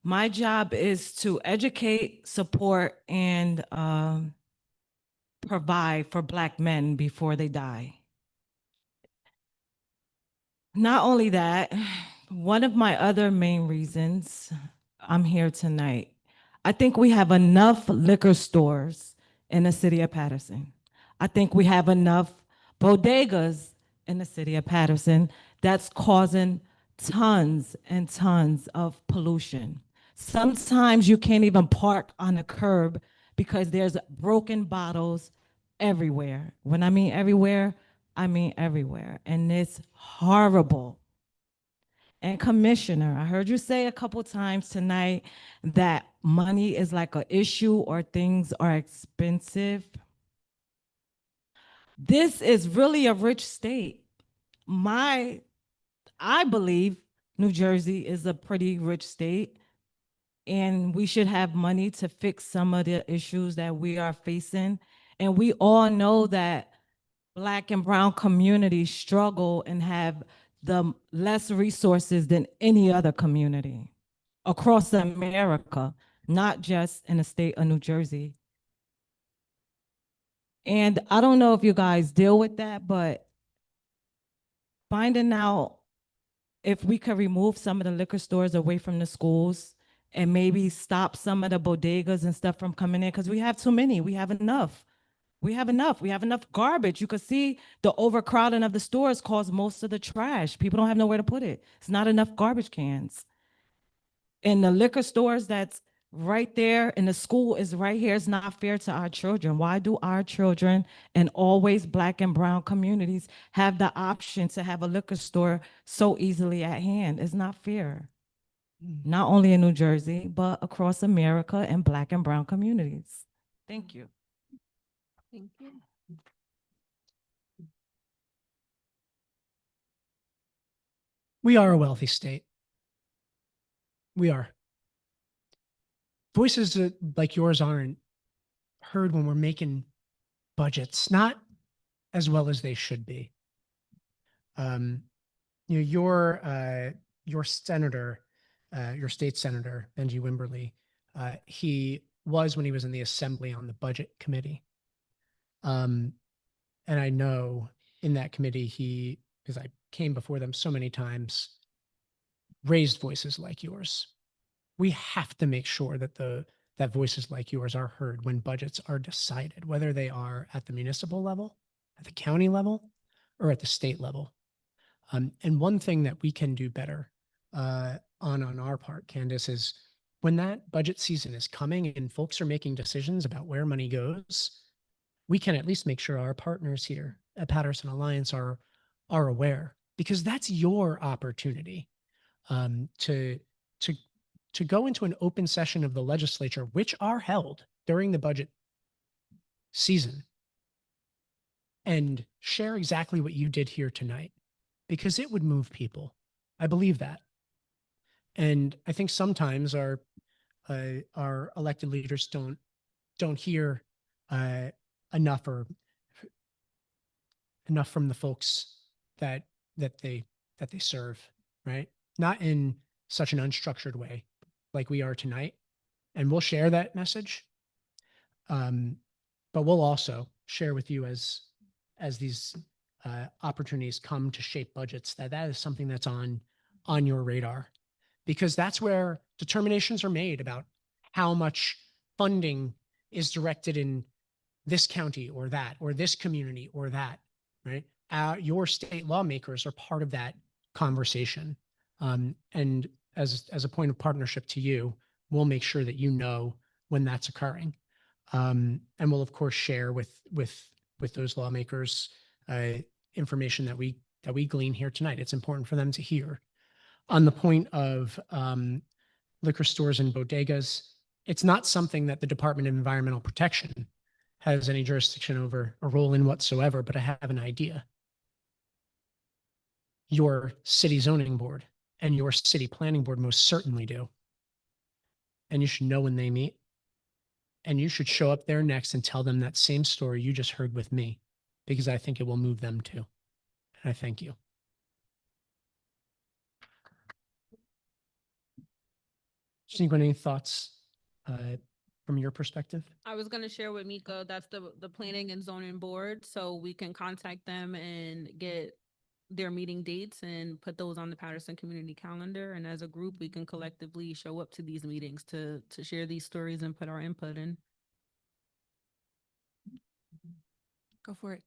My job is to educate, support, and provide for Black men before they die. Not only that, one of my other main reasons I'm here tonight. I think we have enough liquor stores in the city of Paterson. I think we have enough bodegas in the city of Paterson that's causing tons and tons of pollution. Sometimes you can't even park on the curb because there's broken bottles everywhere. When I mean everywhere, I mean everywhere. And it's horrible. And Commissioner, I heard you say a couple times tonight that money is like an issue or things are expensive. This is really a rich state. I believe New Jersey is a pretty rich state, and we should have money to fix some of the issues that we are facing. And we all know that Black and brown communities struggle and have the less resources than any other community across America, not just in the state of New Jersey. And I don't know if you guys deal with that, but finding out if we could remove some of the liquor stores away from the schools and maybe stop some of the bodegas and stuff from coming in, because we have too many. We have enough. We have enough. We have enough garbage. You could see the overcrowding of the stores cause most of the trash. People don't have nowhere to put it. It's not enough garbage cans. And the liquor stores that's right there and the school is right here. It's not fair to our children. Why do our children and always Black and brown communities have the option to have a liquor store so easily at hand? It's not fair. Not only in New Jersey, but across America and Black and brown communities. Thank you. Thank you. We are a wealthy state. We are. Voices like yours aren't heard when we're making budgets, not as well as they should be. Your senator, your state senator, Benji Wimberly, he was, when he was in the assembly, on the budget committee. And I know in that committee, he, because I came before them so many times, raised voices like yours. We have to make sure that that voices like yours are heard when budgets are decided, whether they are at the municipal level, at the county level, or at the state level. And one thing that we can do better on our part, Candace, is when that budget season is coming and folks are making decisions about where money goes, we can at least make sure our partners here at Paterson Alliance are aware, because that's your opportunity to go into an open session of the legislature, which are held during the budget season, and share exactly what you did here tonight, because it would move people. I believe that. And I think sometimes our elected leaders don't hear enough from the folks that they serve, right? Not in such an unstructured way like we are tonight. And we'll share that message. But we'll also share with you as these opportunities come to shape budgets, that is something that's on your radar, because that's where determinations are made about how much funding is directed in this county or that, or this community or that, right? Your state lawmakers are part of that conversation. And as a point of partnership to you, we'll make sure that you know when that's occurring. And we'll of course share with those lawmakers information that we glean here tonight. It's important for them to hear. On the point of liquor stores and bodegas, it's not something that the Department of Environmental Protection has any jurisdiction over or role in whatsoever, but I have an idea. Your city zoning board and your city planning board most certainly do. And you should know when they meet. And you should show up there next and tell them that same story you just heard with me, because I think it will move them too. And I thank you. Does anyone have any thoughts from your perspective? I was going to share with Miko, that's the planning and zoning board, so we can contact them and get their meeting dates and put those on the Paterson community calendar. And as a group, we can collectively show up to these meetings to share these stories and put our input in. Go for it.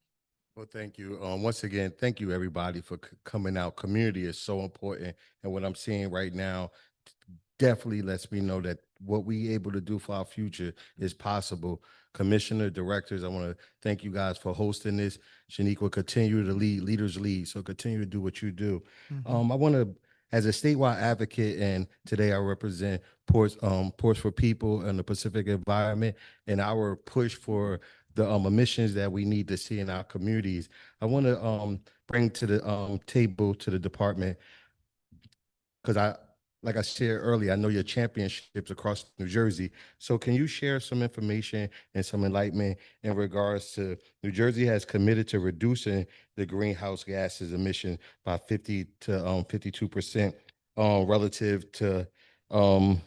Well, thank you. Once again, thank you everybody for coming out. Community is so important. And what I'm seeing right now definitely lets me know that what we able to do for our future is possible. Commissioner, directors, I want to thank you guys for hosting this. Shanique will continue to lead, leaders lead. So continue to do what you do. I want to, as a statewide advocate, and today I represent Ports for People and the Pacific environment, and our push for the emissions that we need to see in our communities. I want to bring to the table to the department, because like I shared earlier, I know your championships across New Jersey. So can you share some information and some enlightenment in regards to New Jersey has committed to reducing the greenhouse gases emission by 50 to 52% relative to to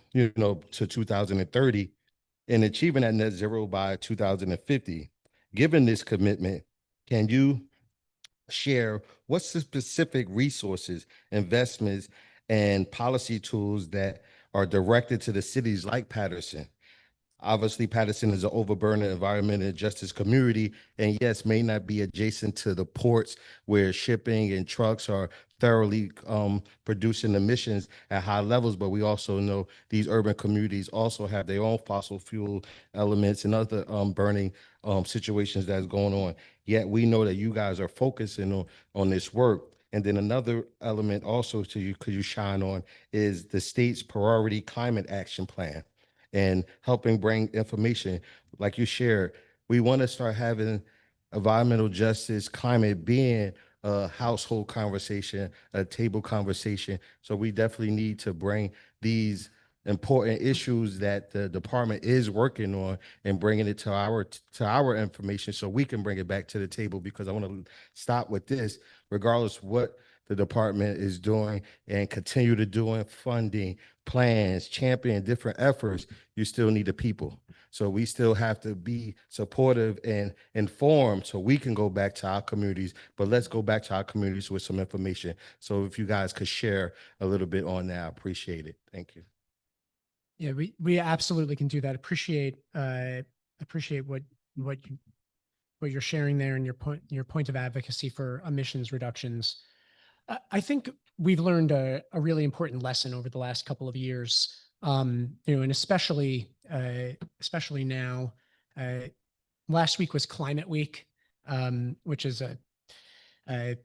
2030, and achieving that net zero by 2050. Given this commitment, can you share what's the specific resources, investments, and policy tools that are directed to the cities like Paterson? Obviously, Paterson is an overburdened environment and justice community, and yes, may not be adjacent to the ports where shipping and trucks are thoroughly producing emissions at high levels, but we also know these urban communities also have their own fossil fuel elements and other burning situations that's going on. Yet we know that you guys are focusing on this work. And then another element also to you, could you shine on, is the state's priority climate action plan and helping bring information like you shared. We want to start having environmental justice, climate being a household conversation, a table conversation. So we definitely need to bring these important issues that the department is working on and bringing it to our information so we can bring it back to the table, because I want to stop with this, regardless what the department is doing and continue to doing funding, plans, champion different efforts, you still need the people. So we still have to be supportive and informed so we can go back to our communities, but let's go back to our communities with some information. So if you guys could share a little bit on that, I appreciate it. Thank you. Yeah, we absolutely can do that. Appreciate what you're sharing there and your point of advocacy for emissions reductions. I think we've learned a really important lesson over the last couple of years, and especially now. Last week was Climate Week, which is a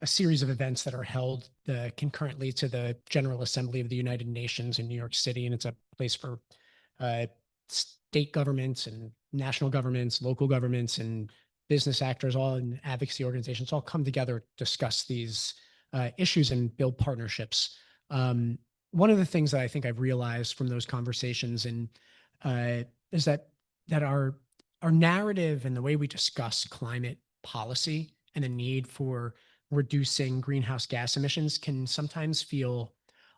series of events that are held concurrently to the General Assembly of the United Nations in New York City, and it's a place for state governments and national governments, local governments, and business actors, all in advocacy organizations, all come together, discuss these issues and build partnerships. One of the things that I think I've realized from those conversations is that our narrative and the way we discuss climate policy and the need for reducing greenhouse gas emissions can sometimes feel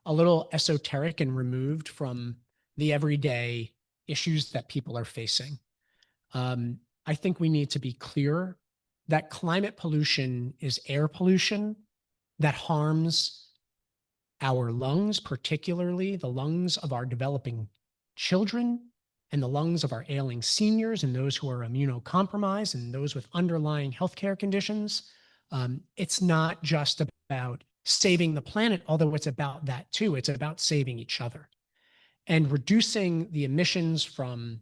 a little esoteric and removed from the everyday issues that people are facing. I think we need to be clear that climate pollution is air pollution that harms our lungs, particularly the lungs of our developing children and the lungs of our ailing seniors and those who are immunocompromised and those with underlying healthcare conditions. It's not just about saving the planet, although it's about that too. It's about saving each other and reducing the emissions from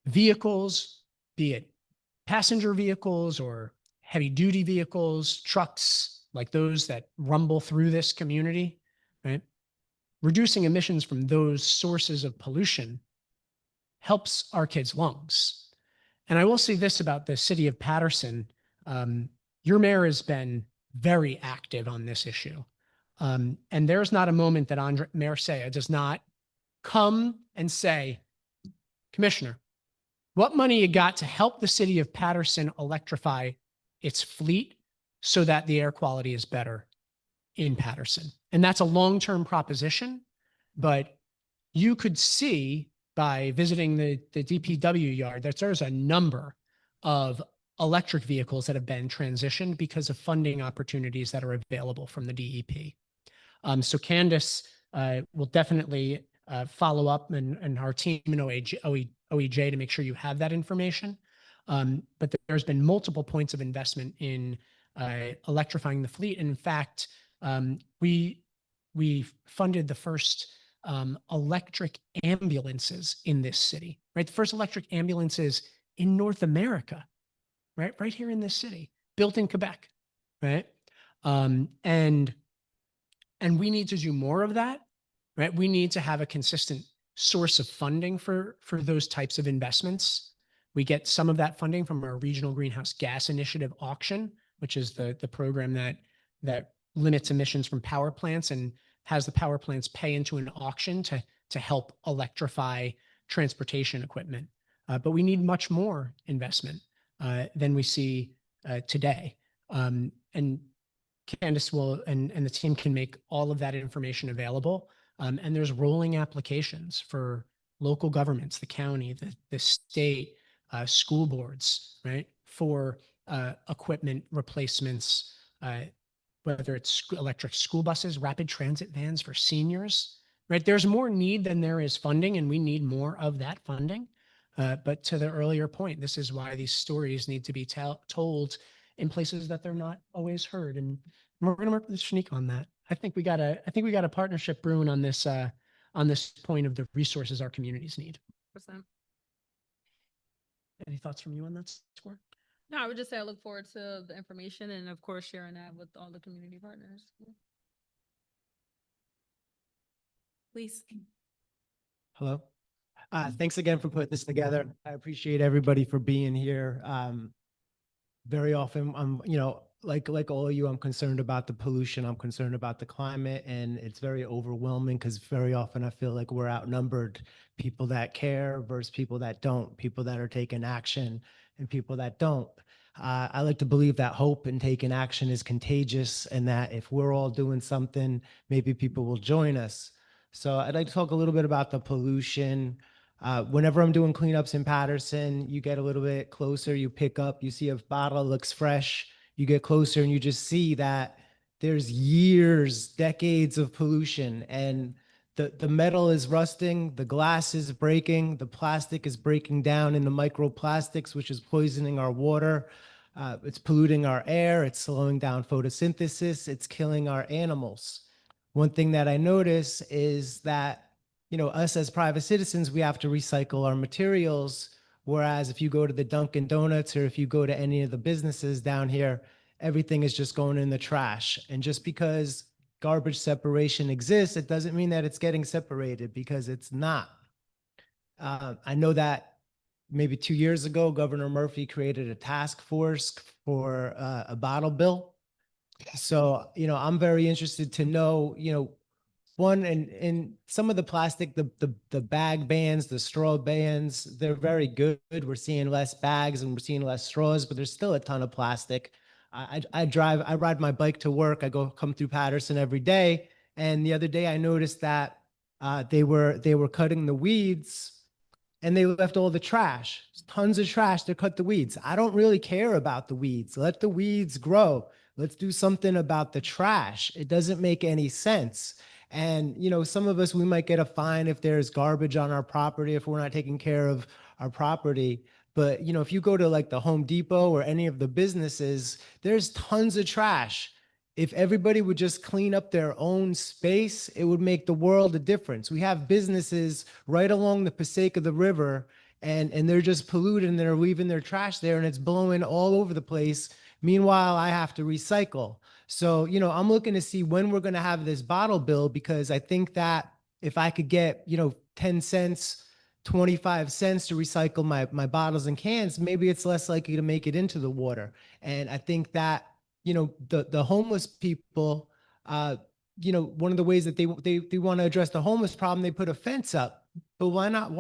vehicles, be it passenger vehicles or heavy duty vehicles, trucks like those that rumble through this community, right? Reducing emissions from those sources of pollution helps our kids' lungs. And I will say this about the city of Paterson. Your mayor has been very active on this issue. And there's not a moment that Mayor Saya does not come and say, Commissioner, what money you got to help the city of Paterson electrify its fleet so that the air quality is better in Paterson? And that's a long-term proposition, but you could see by visiting the DPW yard that there's a number of electric vehicles that have been transitioned because of funding opportunities that are available from the DEP. So Candace will definitely follow up and our team in OEJ to make sure you have that information. But there's been multiple points of investment in electrifying the fleet. And in fact, we funded the first electric ambulances in this city, right? The first electric ambulances in North America, right here in this city, built in Quebec, right? And we need to do more of that, right? We need to have a consistent source of funding for those types of investments. We get some of that funding from our Regional Greenhouse Gas Initiative auction, which is the program that limits emissions from power plants and has the power plants pay into an auction to help electrify transportation equipment. But we need much more investment than we see today. And Candace will and the team can make all of that information available. And there's rolling applications for local governments, the county, the state, school boards, right, for equipment replacements, whether it's electric school buses, rapid transit vans for seniors, right? There's more need than there is funding, and we need more of that funding. But to the earlier point, this is why these stories need to be told in places that they're not always heard. And we're going to work with Shanique on that. I think we got a partnership brewing on this point of the resources our communities need. Any thoughts from you on that score? No, I would just say I look forward to the information and of course sharing that with all the community partners. Please. Hello. Thanks again for putting this together. I appreciate everybody for being here. Very often I'm, like all of you, I'm concerned about the pollution. I'm concerned about the climate, and it's very overwhelming because very often I feel like we're outnumbered. People that care versus people that don't, people that are taking action and people that don't. I like to believe that hope and taking action is contagious, and that if we're all doing something, maybe people will join us. So I'd like to talk a little bit about the pollution. Whenever I'm doing cleanups in Paterson, you get a little bit closer, you pick up, you see a bottle looks fresh, you get closer and you just see that there's years, decades of pollution, and the metal is rusting, the glass is breaking, the plastic is breaking down into microplastics, which is poisoning our water. It's polluting our air, it's slowing down photosynthesis, it's killing our animals. One thing that I notice is that us as private citizens, we have to recycle our materials. Whereas if you go to the Dunkin' Donuts or if you go to any of the businesses down here, everything is just going in the trash. And just because garbage separation exists, it doesn't mean that it's getting separated, because it's not. I know that maybe 2 years ago, Governor Murphy created a task force for a bottle bill. So, I'm very interested to know, one, and some of the plastic, the bag bans, the straw bans, they're very good. We're seeing less bags and we're seeing less straws, but there's still a ton of plastic. I ride my bike to work. I come through Paterson every day. And the other day I noticed that they were cutting the weeds and they left all the trash, tons of trash to cut the weeds. I don't really care about the weeds. Let the weeds grow. Let's do something about the trash. It doesn't make any sense. And, some of us, we might get a fine if there's garbage on our property, if we're not taking care of our property. But, if you go to like the Home Depot or any of the businesses, there's tons of trash. If everybody would just clean up their own space, it would make the world a difference. We have businesses right along the Passaic of the River, and they're just polluted and they're leaving their trash there and it's blowing all over the place. Meanwhile, I have to recycle. So, I'm looking to see when we're going to have this bottle bill, because I think that if I could get, 10 cents, 25 cents to recycle my bottles and cans, maybe it's less likely to make it into the water. And I think that, the homeless people, one of the ways that they want to address the homeless problem, they put a fence up. But why not?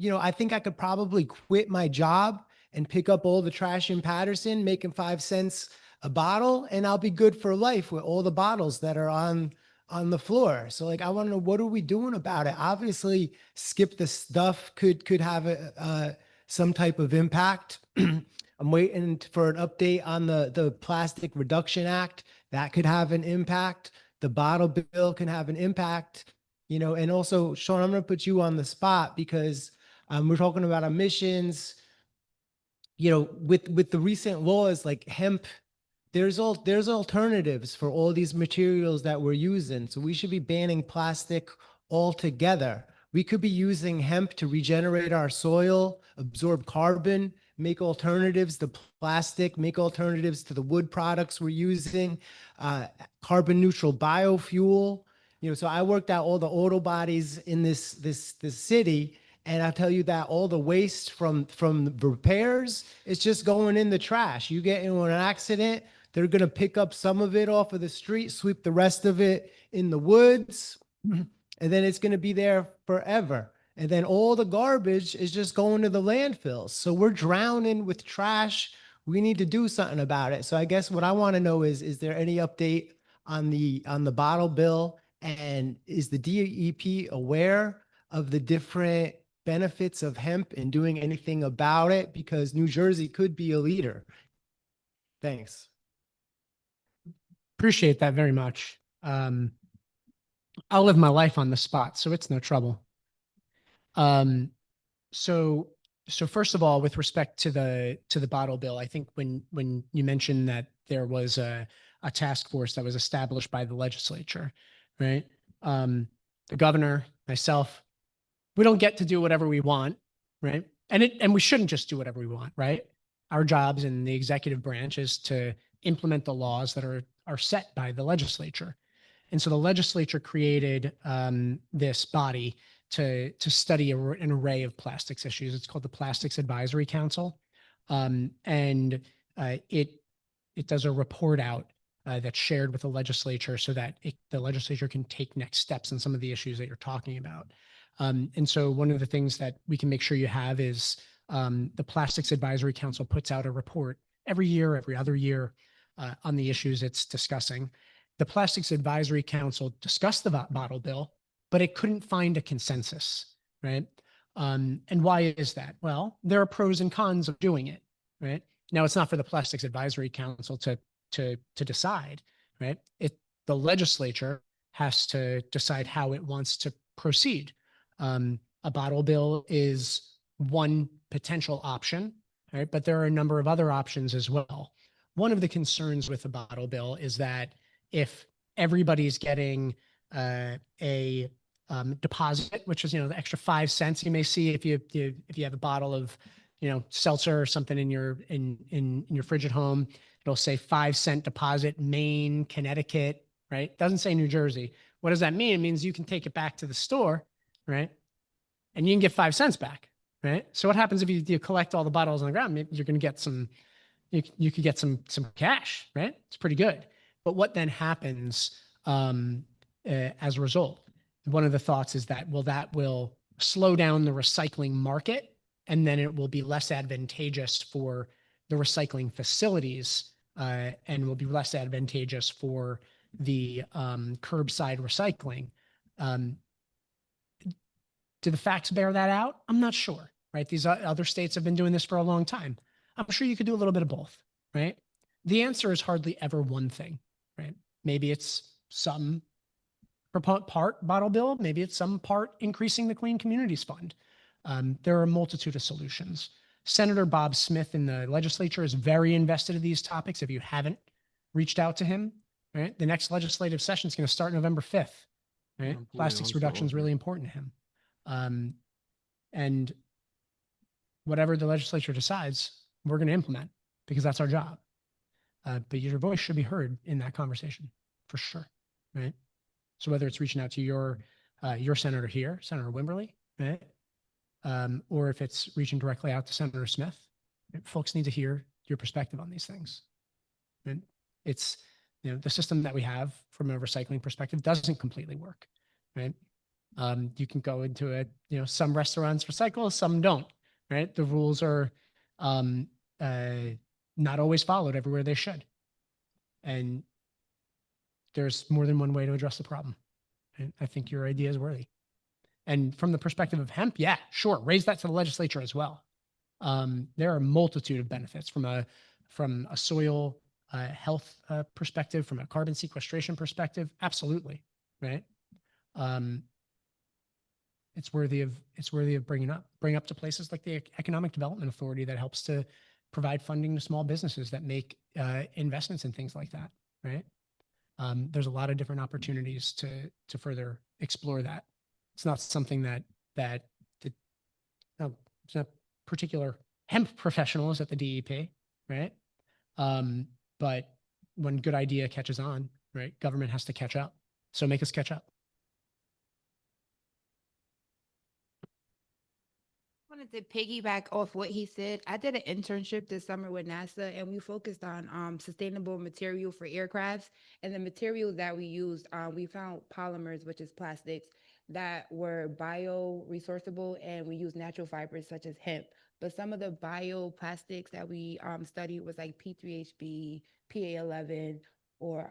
I think I could probably quit my job and pick up all the trash in Paterson, making 5 cents a bottle, and I'll be good for life with all the bottles that are on the floor. So I want to know, what are we doing about it? Obviously, Skip the Stuff could have some type of impact. I'm waiting for an update on the Plastic Reduction Act. That could have an impact. The bottle bill can have an impact, you know, and also, Sean, I'm going to put you on the spot because we're talking about emissions, you know, with the recent laws like hemp, there's alternatives for all these materials that we're using. So we should be banning plastic altogether. We could be using hemp to regenerate our soil, absorb carbon, make alternatives to plastic, make alternatives to the wood products we're using, carbon neutral biofuel. You know, so I worked out all the auto bodies in this city, and I'll tell you that all the waste from the repairs is just going in the trash. You get into an accident, they're going to pick up some of it off of the street, sweep the rest of it in the woods, and then it's going to be there forever. And then all the garbage is just going to the landfills. So we're drowning with trash. We need to do something about it. So I guess what I want to know is there any update on the bottle bill? And is the DEP aware of the different benefits of hemp and doing anything about it? Because New Jersey could be a leader. Thanks. Appreciate that very much. I'll live my life on the spot, so it's no trouble. So first of all, with respect to the bottle bill, I think when you mentioned that there was a task force that was established by the legislature, right? The governor, myself, we don't get to do whatever we want, right? And we shouldn't just do whatever we want, right? Our jobs in the executive branch is to implement the laws that are set by the legislature. And so the legislature created this body to study an array of plastics issues. It's called the Plastics Advisory Council. And it does a report out that's shared with the legislature so that the legislature can take next steps on some of the issues that you're talking about. And so one of the things that we can make sure you have is the Plastics Advisory Council puts out a report every year, every other year on the issues it's discussing. The Plastics Advisory Council discussed the bottle bill, but it couldn't find a consensus, right? And why is that? Well, there are pros and cons of doing it, right? Now, it's not for the Plastics Advisory Council to decide, right? The legislature has to decide how it wants to proceed. A bottle bill is one potential option, right? But there are a number of other options as well. One of the concerns with the bottle bill is that if everybody's getting a deposit, which is, the extra 5 cents you may see if you have a bottle of, seltzer or something in your fridge at home, it'll say 5 cent deposit, Maine, Connecticut, right? It doesn't say New Jersey. What does that mean? It means you can take it back to the store, right? And you can get 5 cents back, right? So what happens if you collect all the bottles on the ground? You're going to get you could get some cash, right? It's pretty good. But what then happens as a result? One of the thoughts is that, that will slow down the recycling market, and then it will be less advantageous for the recycling facilities and will be less advantageous for the curbside recycling. Do the facts bear that out? I'm not sure, right? These other states have been doing this for a long time. I'm sure you could do a little bit of both, right? The answer is hardly ever one thing, right? Maybe it's some part bottle bill. Maybe it's some part increasing the Clean Communities Fund. There are a multitude of solutions. Senator Bob Smith in the legislature is very invested in these topics. If you haven't reached out to him, right? The next legislative session is going to start November 5th, right? Plastics reduction is really important to him. And whatever the legislature decides, we're going to implement because that's our job. But your voice should be heard in that conversation for sure, right? So whether it's reaching out to your senator here, Senator Wimberly, right? Or if it's reaching directly out to Senator Smith, folks need to hear your perspective on these things. Right? It's, the system that we have from a recycling perspective doesn't completely work, right? You can go into it, some restaurants recycle, some don't, right? The rules are not always followed everywhere they should. And there's more than one way to address the problem. And I think your idea is worthy. And from the perspective of hemp, yeah, sure, raise that to the legislature as well. There are a multitude of benefits from a soil health perspective, from a carbon sequestration perspective. Absolutely, right? It's worthy of bringing up to places like the Economic Development Authority that helps to provide funding to small businesses that make investments in things like that, right? There's a lot of different opportunities to further explore that. It's not something that it's not particular hemp professionals at the DEP, right? But when good idea catches on, right, government has to catch up. So make us catch up. Wanted to piggyback off what he said. I did an internship this summer with NASA, and we focused on sustainable material for aircrafts. And the materials that we used, we found polymers, which is plastics, that were bioresourceable, and we used natural fibers such as hemp. But some of the bioplastics that we studied was like P3HB, PA11, or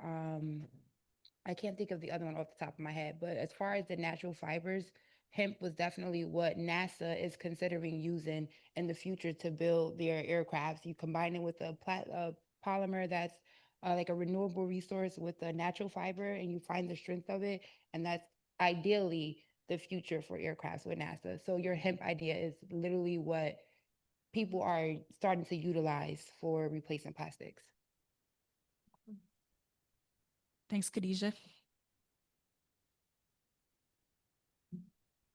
I can't think of the other one off the top of my head. But as far as the natural fibers, hemp was definitely what NASA is considering using in the future to build their aircrafts. You combine it with a polymer that's like a renewable resource with a natural fiber, and you find the strength of it, and that's ideally the future for aircrafts with NASA. So your hemp idea is literally what people are starting to utilize for replacing plastics. Thanks, Khadijah.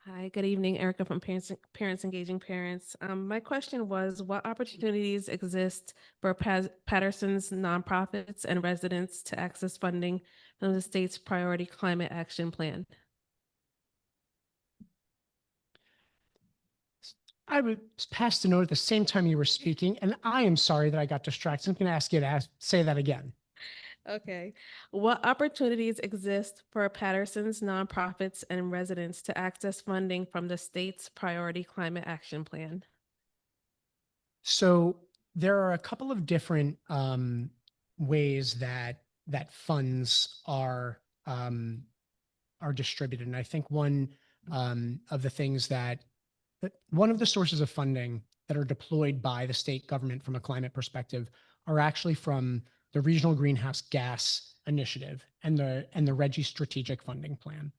Hi, good evening. Erica from Parents Engaging Parents. My question was, what opportunities exist for Paterson's nonprofits and residents to access funding from the state's Priority Climate Action Plan? I was passed a note at the same time you were speaking, and I am sorry that I got distracted. I'm going to ask you to say that again. Okay. What opportunities exist for Paterson's nonprofits and residents to access funding from the state's Priority Climate Action Plan? So there are a couple of different ways that funds are distributed, and I think one of the things that one of the sources of funding that are deployed by the state government from a climate perspective are actually from the Regional Greenhouse Gas Initiative and the RGGI Strategic Funding Plan.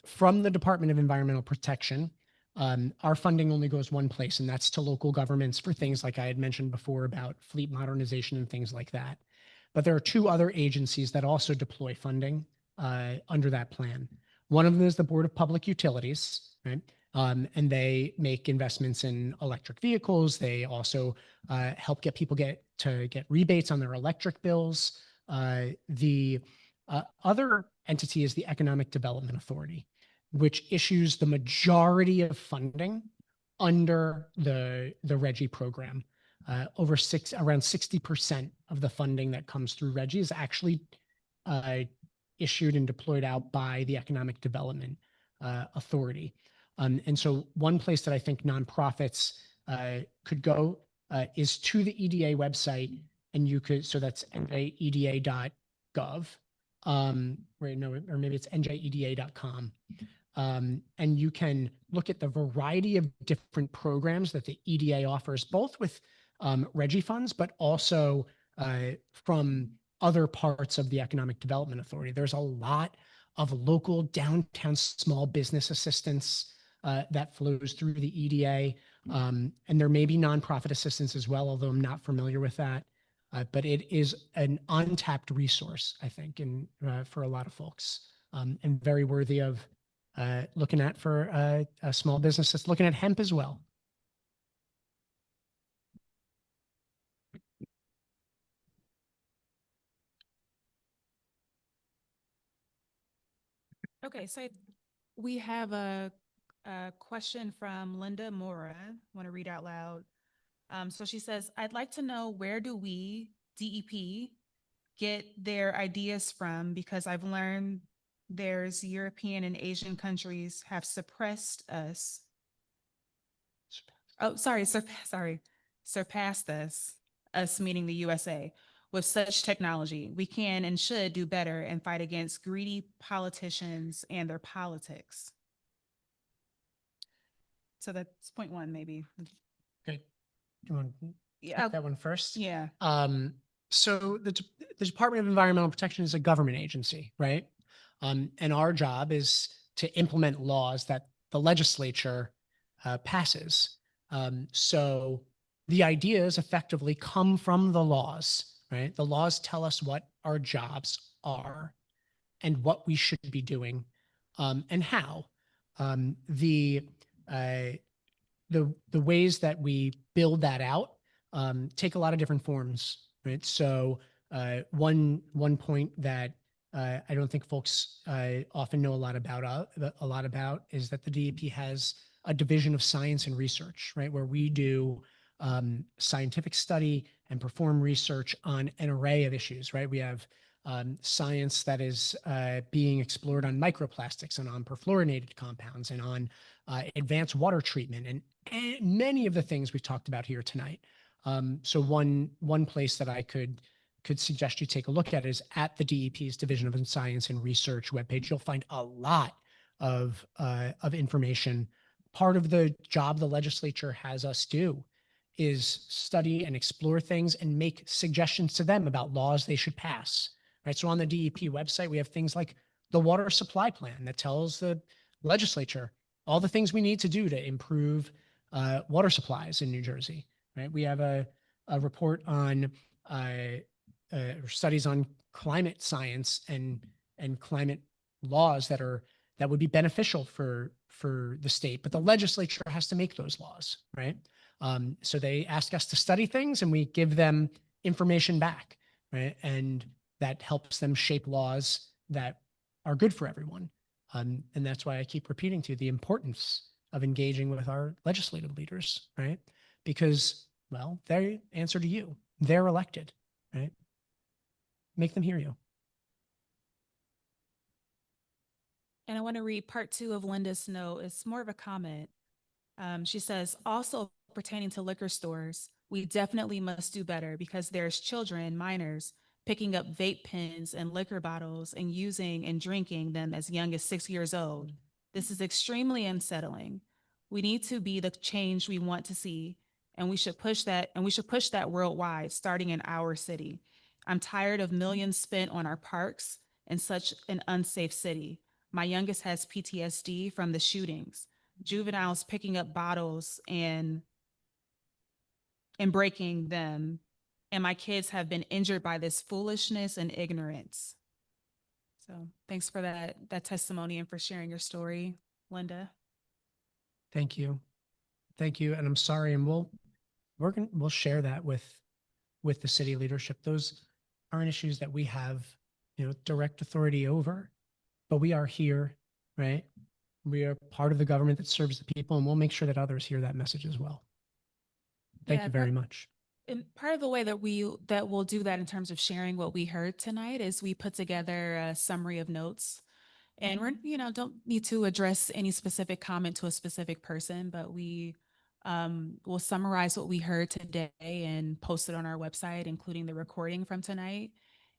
From the Department of Environmental Protection, our funding only goes one place, and that's to local governments for things like I had mentioned before about fleet modernization and things like that. But there are two other agencies that also deploy funding under that plan. One of them is the Board of Public Utilities, right? And they make investments in electric vehicles. They also help get people get rebates on their electric bills. The other entity is the Economic Development Authority, which issues the majority of funding under the RGGI program. Around 60% of the funding that comes through RGGI is actually issued and deployed out by the Economic Development Authority. And so one place that I think nonprofits could go is to the EDA website, and you could, so that's njeda.gov, right, no, or maybe it's njeda.com. And you can look at the variety of different programs that the EDA offers, both with RGGI funds, but also from other parts of the Economic Development Authority. There's a lot of local downtown small business assistance that flows through the EDA. And there may be nonprofit assistance as well, although I'm not familiar with that. But it is an untapped resource, I think, for a lot of folks, and very worthy of looking at for a small business that's looking at hemp as well. Okay, so we have a question from Linda Mora. Want to read out loud. So she says, I'd like to know, where do we, DEP, get their ideas from? Because I've learned there's European and Asian countries have surpassed us. Oh, sorry, surpassed us meaning the USA, with such technology. We can and should do better and fight against greedy politicians and their politics. So that's point one, maybe. Good. Do you want to Yeah. take that one first? Yeah. So the Department of Environmental Protection is a government agency, right? And our job is to implement laws that the legislature passes. So the ideas effectively come from the laws, right? The laws tell us what our jobs are and what we should be doing, and how. Um, the uh, the ways that we build that out take a lot of different forms, right? So one point that I don't think folks often know a lot about is that the DEP has a division of science and research, right, where we do scientific study and perform research on an array of issues, right? We have science that is being explored on microplastics and on perfluorinated compounds and on advanced water treatment and many of the things we've talked about here tonight. So one place that I could suggest you take a look at is at the DEP's Division of Science and Research webpage. You'll find a lot of information. Part of the job the legislature has us do is study and explore things and make suggestions to them about laws they should pass. Right. So on the DEP website, we have things like the water supply plan that tells the legislature all the things we need to do to improve water supplies in New Jersey. Right. We have a report on studies on climate science and climate laws that would be beneficial for the state, but the legislature has to make those laws, right? So they ask us to study things, and we give them information back, right? And that helps them shape laws that are good for everyone. And that's why I keep repeating to you the importance of engaging with our legislative leaders, right? Because, well, they answer to you. They're elected, right? Make them hear you. And I want to read part 2 of Linda's note. It's more of a comment. She says, also pertaining to liquor stores, we definitely must do better because there's children, minors, picking up vape pens and liquor bottles and using and drinking them as young as 6 years old. This is extremely unsettling. We need to be the change we want to see, and we should push that worldwide, starting in our city. I'm tired of millions spent on our parks in such an unsafe city. My youngest has PTSD from the shootings, juveniles picking up bottles and breaking them. And my kids have been injured by this foolishness and ignorance. So thanks for that testimony and for sharing your story, Linda. Thank you. Thank you. And I'm sorry. And we'll share that with the city leadership. Those aren't issues that we have, direct authority over, but we are here, right? We are part of the government that serves the people, and we'll make sure that others hear that message as well. Thank you very much. And part of the way that we'll do that in terms of sharing what we heard tonight is we put together a summary of notes. And we're, don't need to address any specific comment to a specific person, but we will summarize what we heard today and post it on our website, including the recording from tonight.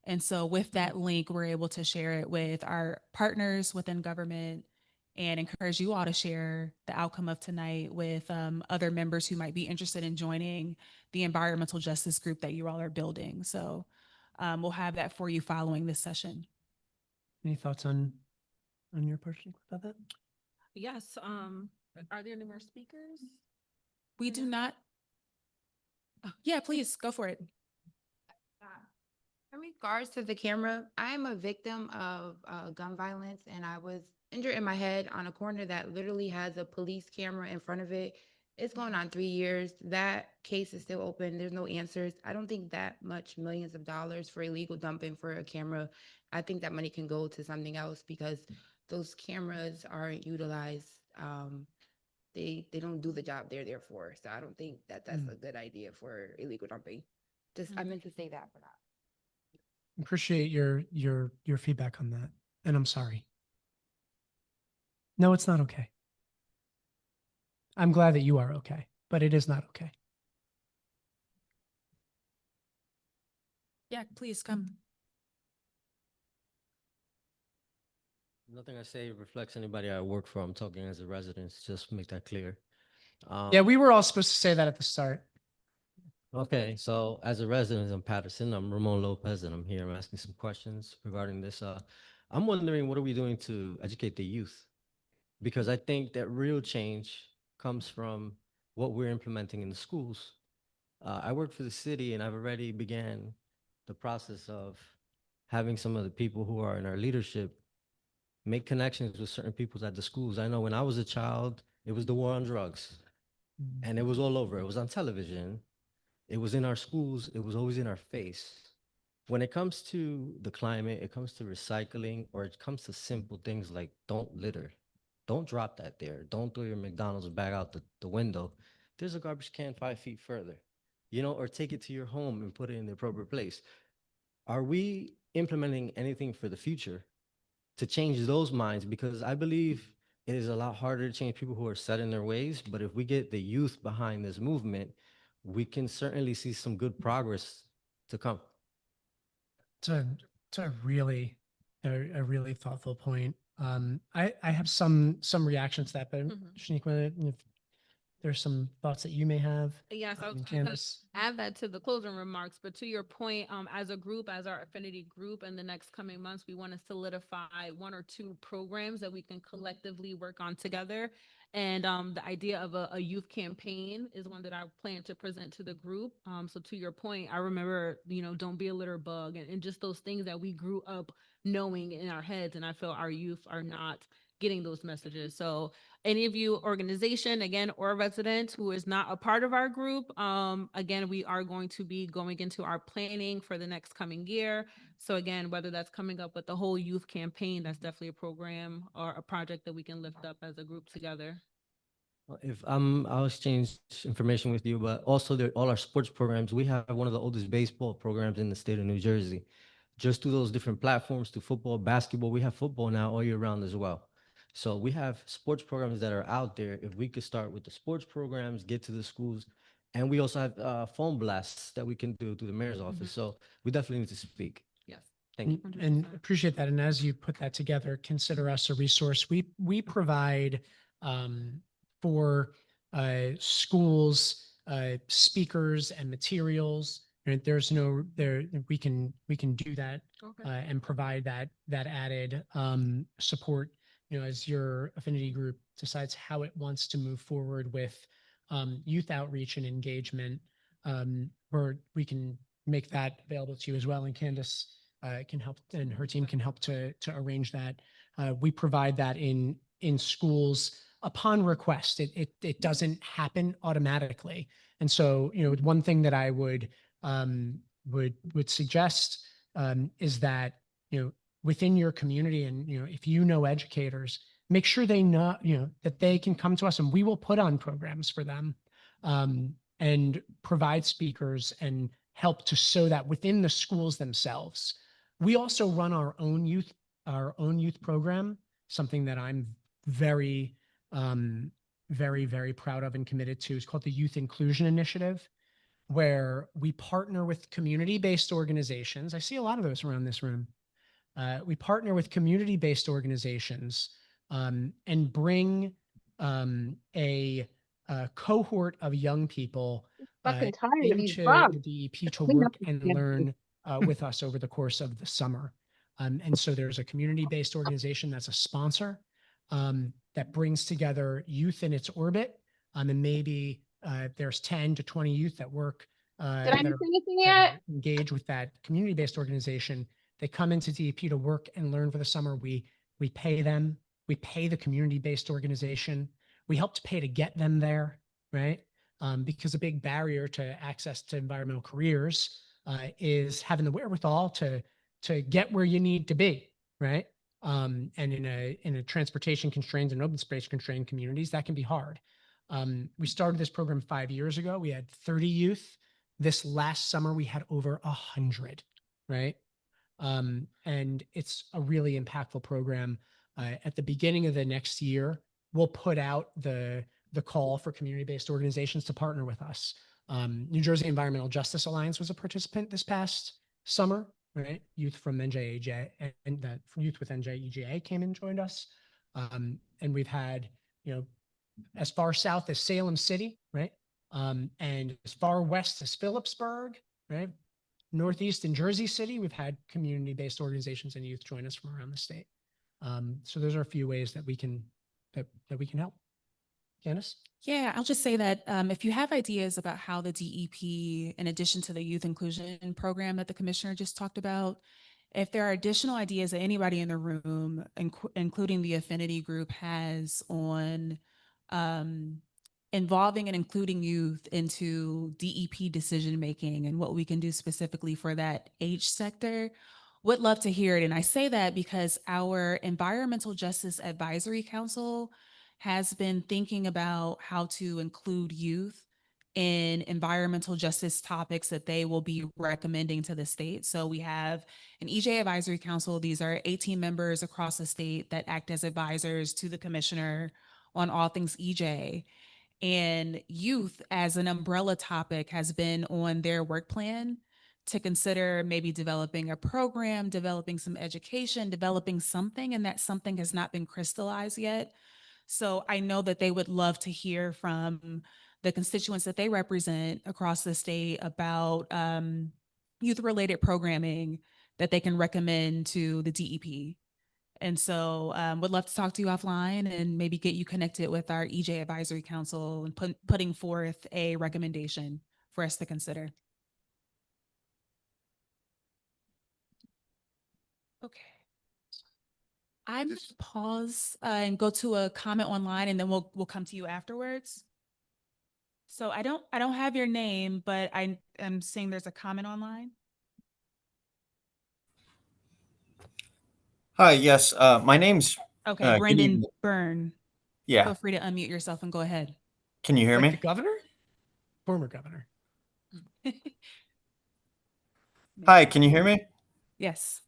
And so with that link, we're able to share it with our partners within government and encourage you all to share the outcome of tonight with other members who might be interested in joining the environmental justice group that you all are building. So we'll have that for you following this session. Any thoughts on your portion about that? Yes. Are there any more speakers? We do not. Oh, yeah, please go for it. In regards to the camera, I'm a victim of gun violence, and I was injured in my head on a corner that literally has a police camera in front of it. It's going on 3 years. That case is still open. There's no answers. I don't think that much millions of dollars for illegal dumping for a camera. I think that money can go to something else because those cameras aren't utilized. They don't do the job they're there for. So I don't think that that's a good idea for illegal dumping. I meant to say that for that. Appreciate your feedback on that. And I'm sorry. No, it's not okay. I'm glad that you are okay, but it is not okay. Yeah, please come. Nothing I say reflects anybody I work for. I'm talking as a resident, just make that clear. Yeah, we were all supposed to say that at the start. Okay, so as a resident in Paterson, I'm Ramon Lopez, and I'm here. I'm asking some questions regarding this. I'm wondering, what are we doing to educate the youth? Because I think that real change comes from what we're implementing in the schools. I work for the city, and I've already began the process of having some of the people who are in our leadership make connections with certain people at the schools. I know when I was a child, it was the war on drugs, and it was all over. It was on television. It was in our schools. It was always in our face. When it comes to the climate, it comes to recycling, or it comes to simple things like don't litter. Don't drop that there. Don't throw your McDonald's bag out the window. There's a garbage can 5 feet further, or take it to your home and put it in the appropriate place. Are we implementing anything for the future to change those minds? Because I believe it is a lot harder to change people who are set in their ways. But if we get the youth behind this movement, we can certainly see some good progress to come. It's a really, a really thoughtful point. I have some reactions to that, but Shaniqua, if there's some thoughts that you may have. Yes, I was going to Candace. add that to the closing remarks, but to your point, as a group, as our affinity group, in the next coming months, we want to solidify 1 or 2 programs that we can collectively work on together. And the idea of a youth campaign is one that I plan to present to the group. So to your point, I remember, don't be a litter bug, and just those things that we grew up knowing in our heads. And I feel our youth are not getting those messages. So any of you organization, again, or resident who is not a part of our group, again, we are going to be going into our planning for the next coming year. So again, whether that's coming up with the whole youth campaign, that's definitely a program or a project that we can lift up as a group together. If I'll exchange information with you, but also all our sports programs. We have one of the oldest baseball programs in the state of New Jersey. Just through those different platforms, to football, basketball, we have football now all year round as well. So we have sports programs that are out there. If we could start with the sports programs, get to the schools, and we also have phone blasts that we can do through the mayor's office. So we definitely need to speak. Yes. Thank you. And appreciate that. And as you put that together, consider us a resource. We provide for schools, speakers and materials. Right? There's no there. We can do that and provide that added support. As your affinity group decides how it wants to move forward with youth outreach and engagement, where we can make that available to you as well. And Candace can help, and her team can help to arrange that. We provide that in schools upon request. It doesn't happen automatically. And so, one thing that I would suggest is that, within your community, and, if educators, make sure they know, that they can come to us and we will put on programs for them and provide speakers and help to sow that within the schools themselves. We also run our own youth program, something that I'm very, very, very proud of and committed to. It's called the Youth Inclusion Initiative, where we partner with community-based organizations. I see a lot of those around this room. We partner with community-based organizations and bring a cohort of young people into the DEP to work and learn with us over the course of the summer. And so there's a community-based organization that's a sponsor that brings together youth in its orbit. And maybe there's 10 to 20 youth that work that are engaged with that community-based organization. They come into DEP to work and learn for the summer. We pay them. We pay the community-based organization. We help to pay to get them there, right? Because a big barrier to access to environmental careers is having the wherewithal to get where you need to be, right? And in a transportation constrained and open space constrained communities, that can be hard. We started this program 5 years ago. We had 30 youth. This last summer, we had over 100, right? And it's a really impactful program. At the beginning of the next year, we'll put out the call for community-based organizations to partner with us. New Jersey Environmental Justice Alliance was a participant this past summer, right? Youth from NJEJ and youth with NJEJA came and joined us. And we've had, as far south as Salem City, right? And as far west as Phillipsburg, right? Northeast in Jersey City, we've had community-based organizations and youth join us from around the state. So those are a few ways that we can help. Janice? Yeah, I'll just say that if you have ideas about how the DEP, in addition to the youth inclusion program that the commissioner just talked about, if there are additional ideas that anybody in the room, including the affinity group, has on involving and including youth into DEP decision making and what we can do specifically for that age sector, would love to hear it. And I say that because our Environmental Justice Advisory Council has been thinking about how to include youth in environmental justice topics that they will be recommending to the state. So we have an EJ Advisory Council. These are 18 members across the state that act as advisors to the commissioner on all things EJ. And youth as an umbrella topic has been on their work plan to consider maybe developing a program, developing some education, developing something, and that something has not been crystallized yet. So I know that they would love to hear from the constituents that they represent across the state about youth-related programming that they can recommend to the DEP. And so would love to talk to you offline and maybe get you connected with our EJ Advisory Council and putting forth a recommendation for us to consider. Okay. I'm gonna pause and go to a comment online, and then we'll come to you afterwards. So I don't have your name, but I am seeing there's a comment online. Hi, yes, my name's Okay, good Brendan evening. Byrne. Yeah, Feel free to unmute yourself and go ahead. can you hear Like the me? governor? Former governor. Hi, can you hear me? Yes.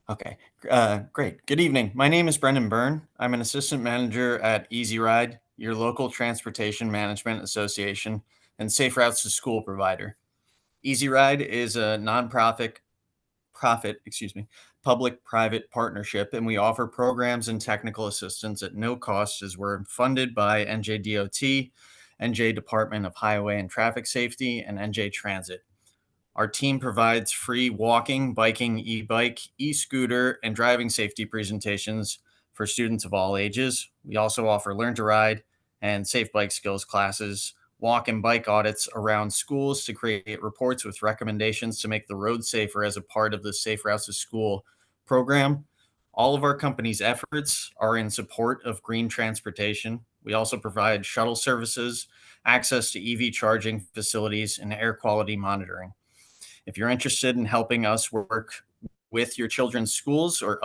Okay, great. Good evening. My name is Brendan Byrne. I'm an assistant manager at Easy Ride, your local transportation management association and safe routes to school provider. Easy Ride is a public-private partnership, and we offer programs and technical assistance at no cost as we're funded by NJDOT, NJ Department of Highway and Traffic Safety, and NJ Transit. Our team provides free walking, biking, e-bike, e-scooter, and driving safety presentations for students of all ages. We also offer Learn to Ride and Safe Bike Skills classes, walk and bike audits around schools to create reports with recommendations to make the road safer as a part of the Safe Routes to School program. All of our company's efforts are in support of green transportation. We also provide shuttle services, access to EV charging facilities, and air quality monitoring. If you're interested in helping us work with your children's schools or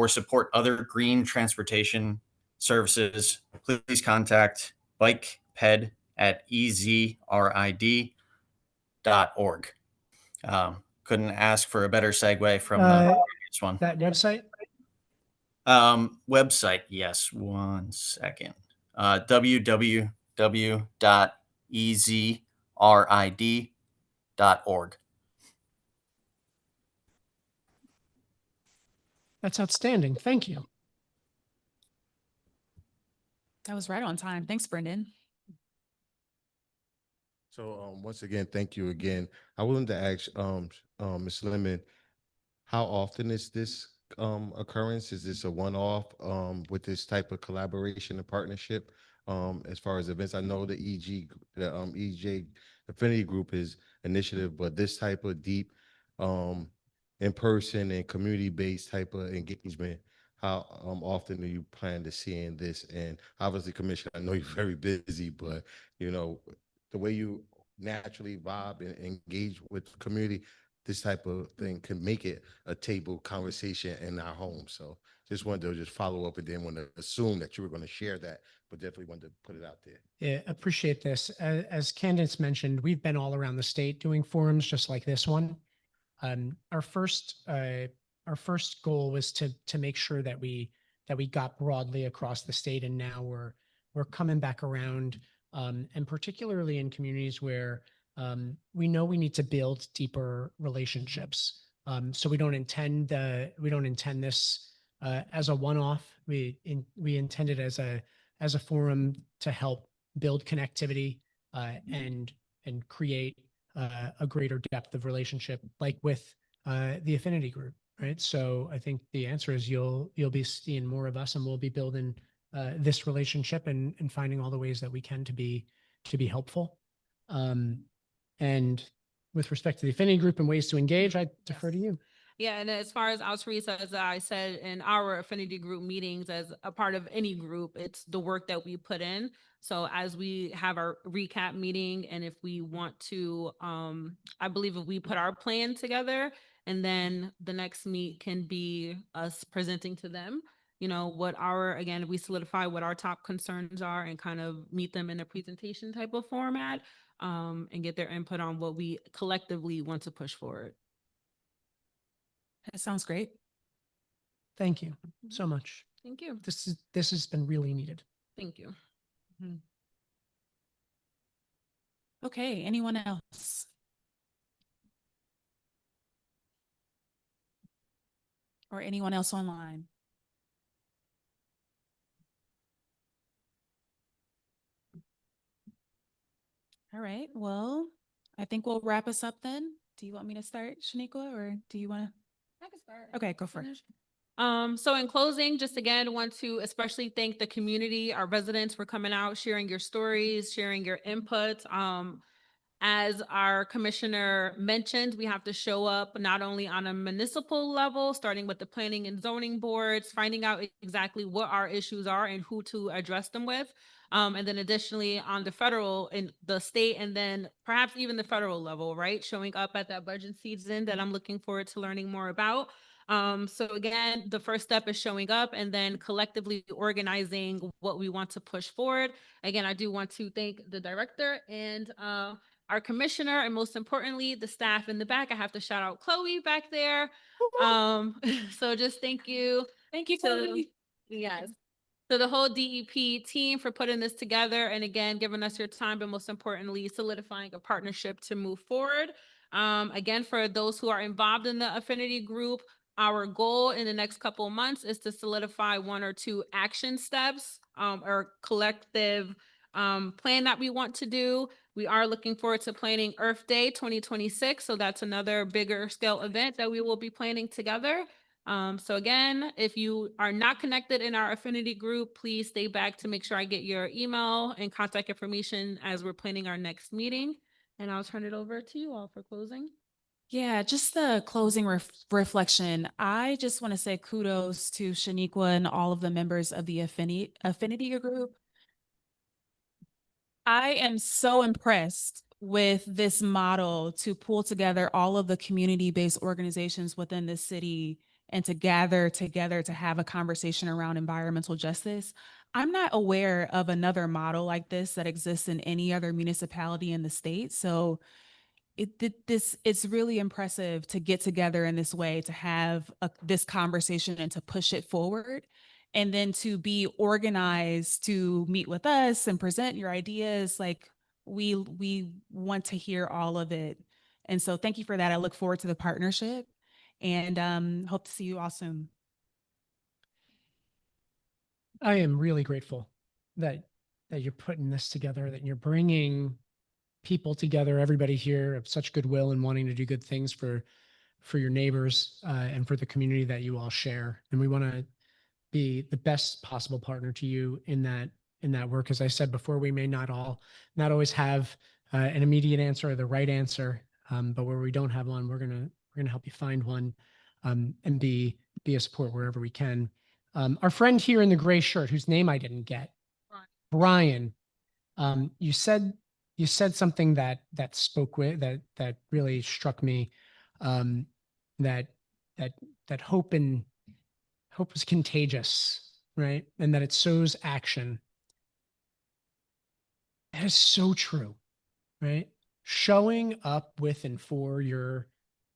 support other green transportation services, please contact bikeped@ezrid.org. Couldn't ask for a better segue from the previous one. That website? Website, yes, one second. www.ezrid.org. That's outstanding. Thank you. That was right on time. Thanks, Brendan. So once again, thank you again. I wanted to ask Ms. Lemon, how often is this occurrence? Is this a one-off with this type of collaboration and partnership as far as events? I know the EJ Affinity Group is initiative, but this type of deep in-person and community-based type of engagement, how often do you plan to seeing this? And obviously, Commissioner, I know you're very busy, but you know, the way you naturally vibe and engage with the community, this type of thing can make it a table conversation in our home. So just wanted to just follow up and didn't want to assume that you were going to share that, but definitely wanted to put it out there. Yeah, appreciate this. As Candace mentioned, we've been all around the state doing forums just like this one. Our first goal was to make sure that we got broadly across the state, and now we're coming back around, and particularly in communities where we know we need to build deeper relationships. So we don't intend this as a one-off. We intend it as as a forum to help build connectivity and create a greater depth of relationship, like with the affinity group, right? So I think the answer is you'll be seeing more of us, and we'll be building this relationship and finding all the ways that we can to be helpful. And with respect to the affinity group and ways to engage, I defer to you. Yeah, and as far as outreach, as I said in our affinity group meetings, as a part of any group, it's the work that we put in. So as we have our recap meeting, and if we want to, I believe if we put our plan together, and then the next meet can be us presenting to them, you know, what our, again, we solidify what our top concerns are and kind of meet them in a presentation type of format, and get their input on what we collectively want to push forward. That sounds great. Thank you so much. Thank you. This has been really needed. Thank you. Okay, anyone else? Or anyone else online? All right, well, I think we'll wrap us up then. Do you want me to start, Shaniqua, or do you want to? I can start. Okay, go for it. So in closing, just again, want to especially thank the community, our residents, for coming out, sharing your stories, sharing your input. As our commissioner mentioned, we have to show up not only on a municipal level, starting with the planning and zoning boards, finding out exactly what our issues are and who to address them with. And then additionally on the federal and the state, and then perhaps even the federal level, right? Showing up at that budget season that I'm looking forward to learning more about. So again, the first step is showing up and then collectively organizing what we want to push forward. Again, I do want to thank the director and our commissioner, and most importantly, the staff in the back. I have to shout out Chloe back there. So just thank you. Thank you, Chloe. Yes. So the whole DEP team for putting this together, and again, giving us your time, but most importantly, solidifying a partnership to move forward. Again, for those who are involved in the affinity group, our goal in the next couple of months is to solidify 1 or 2 action steps, or collective plan that we want to do. We are looking forward to planning Earth Day 2026. So that's another bigger scale event that we will be planning together. So again, if you are not connected in our affinity group, please stay back to make sure I get your email and contact information as we're planning our next meeting. And I'll turn it over to you all for closing. Yeah, just the closing reflection. I just want to say kudos to Shaniqua and all of the members of the affinity group. I am so impressed with this model to pull together all of the community-based organizations within the city and to gather together to have a conversation around environmental justice. I'm not aware of another model like this that exists in any other municipality in the state. So it's really impressive to get together in this way, to have this conversation and to push it forward, and then to be organized to meet with us and present your ideas. Like we want to hear all of it. And so thank you for that. I look forward to the partnership and hope to see you all soon. I am really grateful that you're putting this together, that you're bringing people together, everybody here of such goodwill and wanting to do good things for your neighbors and for the community that you all share. And we want to be the best possible partner to you in that work. As I said before, we may not always have an immediate answer or the right answer, but where we don't have one, we're gonna help you find one, and be a support wherever we can. Our friend here in the gray shirt, whose name I didn't get, Brian, you said something that spoke with that really struck me, that hope is contagious, right? And that it sows action. That is so true, right? Showing up with and for your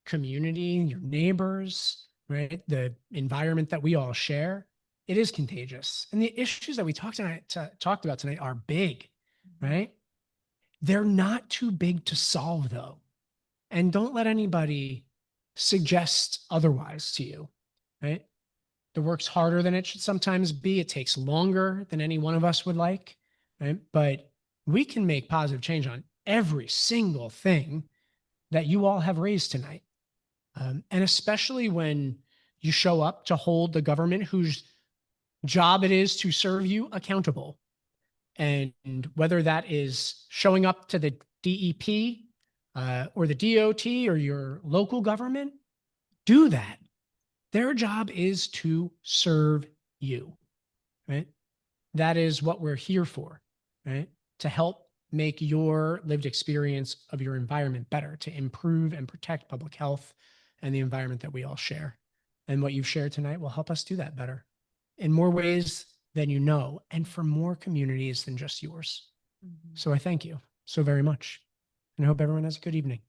community, your neighbors, right? The environment that we all share, it is contagious. And the issues that we talked about tonight are big, right? They're not too big to solve, though. And don't let anybody suggest otherwise to you, right? The work's harder than it should sometimes be. It takes longer than any one of us would like, right? But we can make positive change on every single thing that you all have raised tonight. And especially when you show up to hold the government whose job it is to serve you accountable. And whether that is showing up to the DEP or the DOT or your local government, do that. Their job is to serve you, right? That is what we're here for, right? To help make your lived experience of your environment better, to improve and protect public health and the environment that we all share. And what you've shared tonight will help us do that better in more ways than you know, and for more communities than just yours. So I thank you so very much, and I hope everyone has a good evening.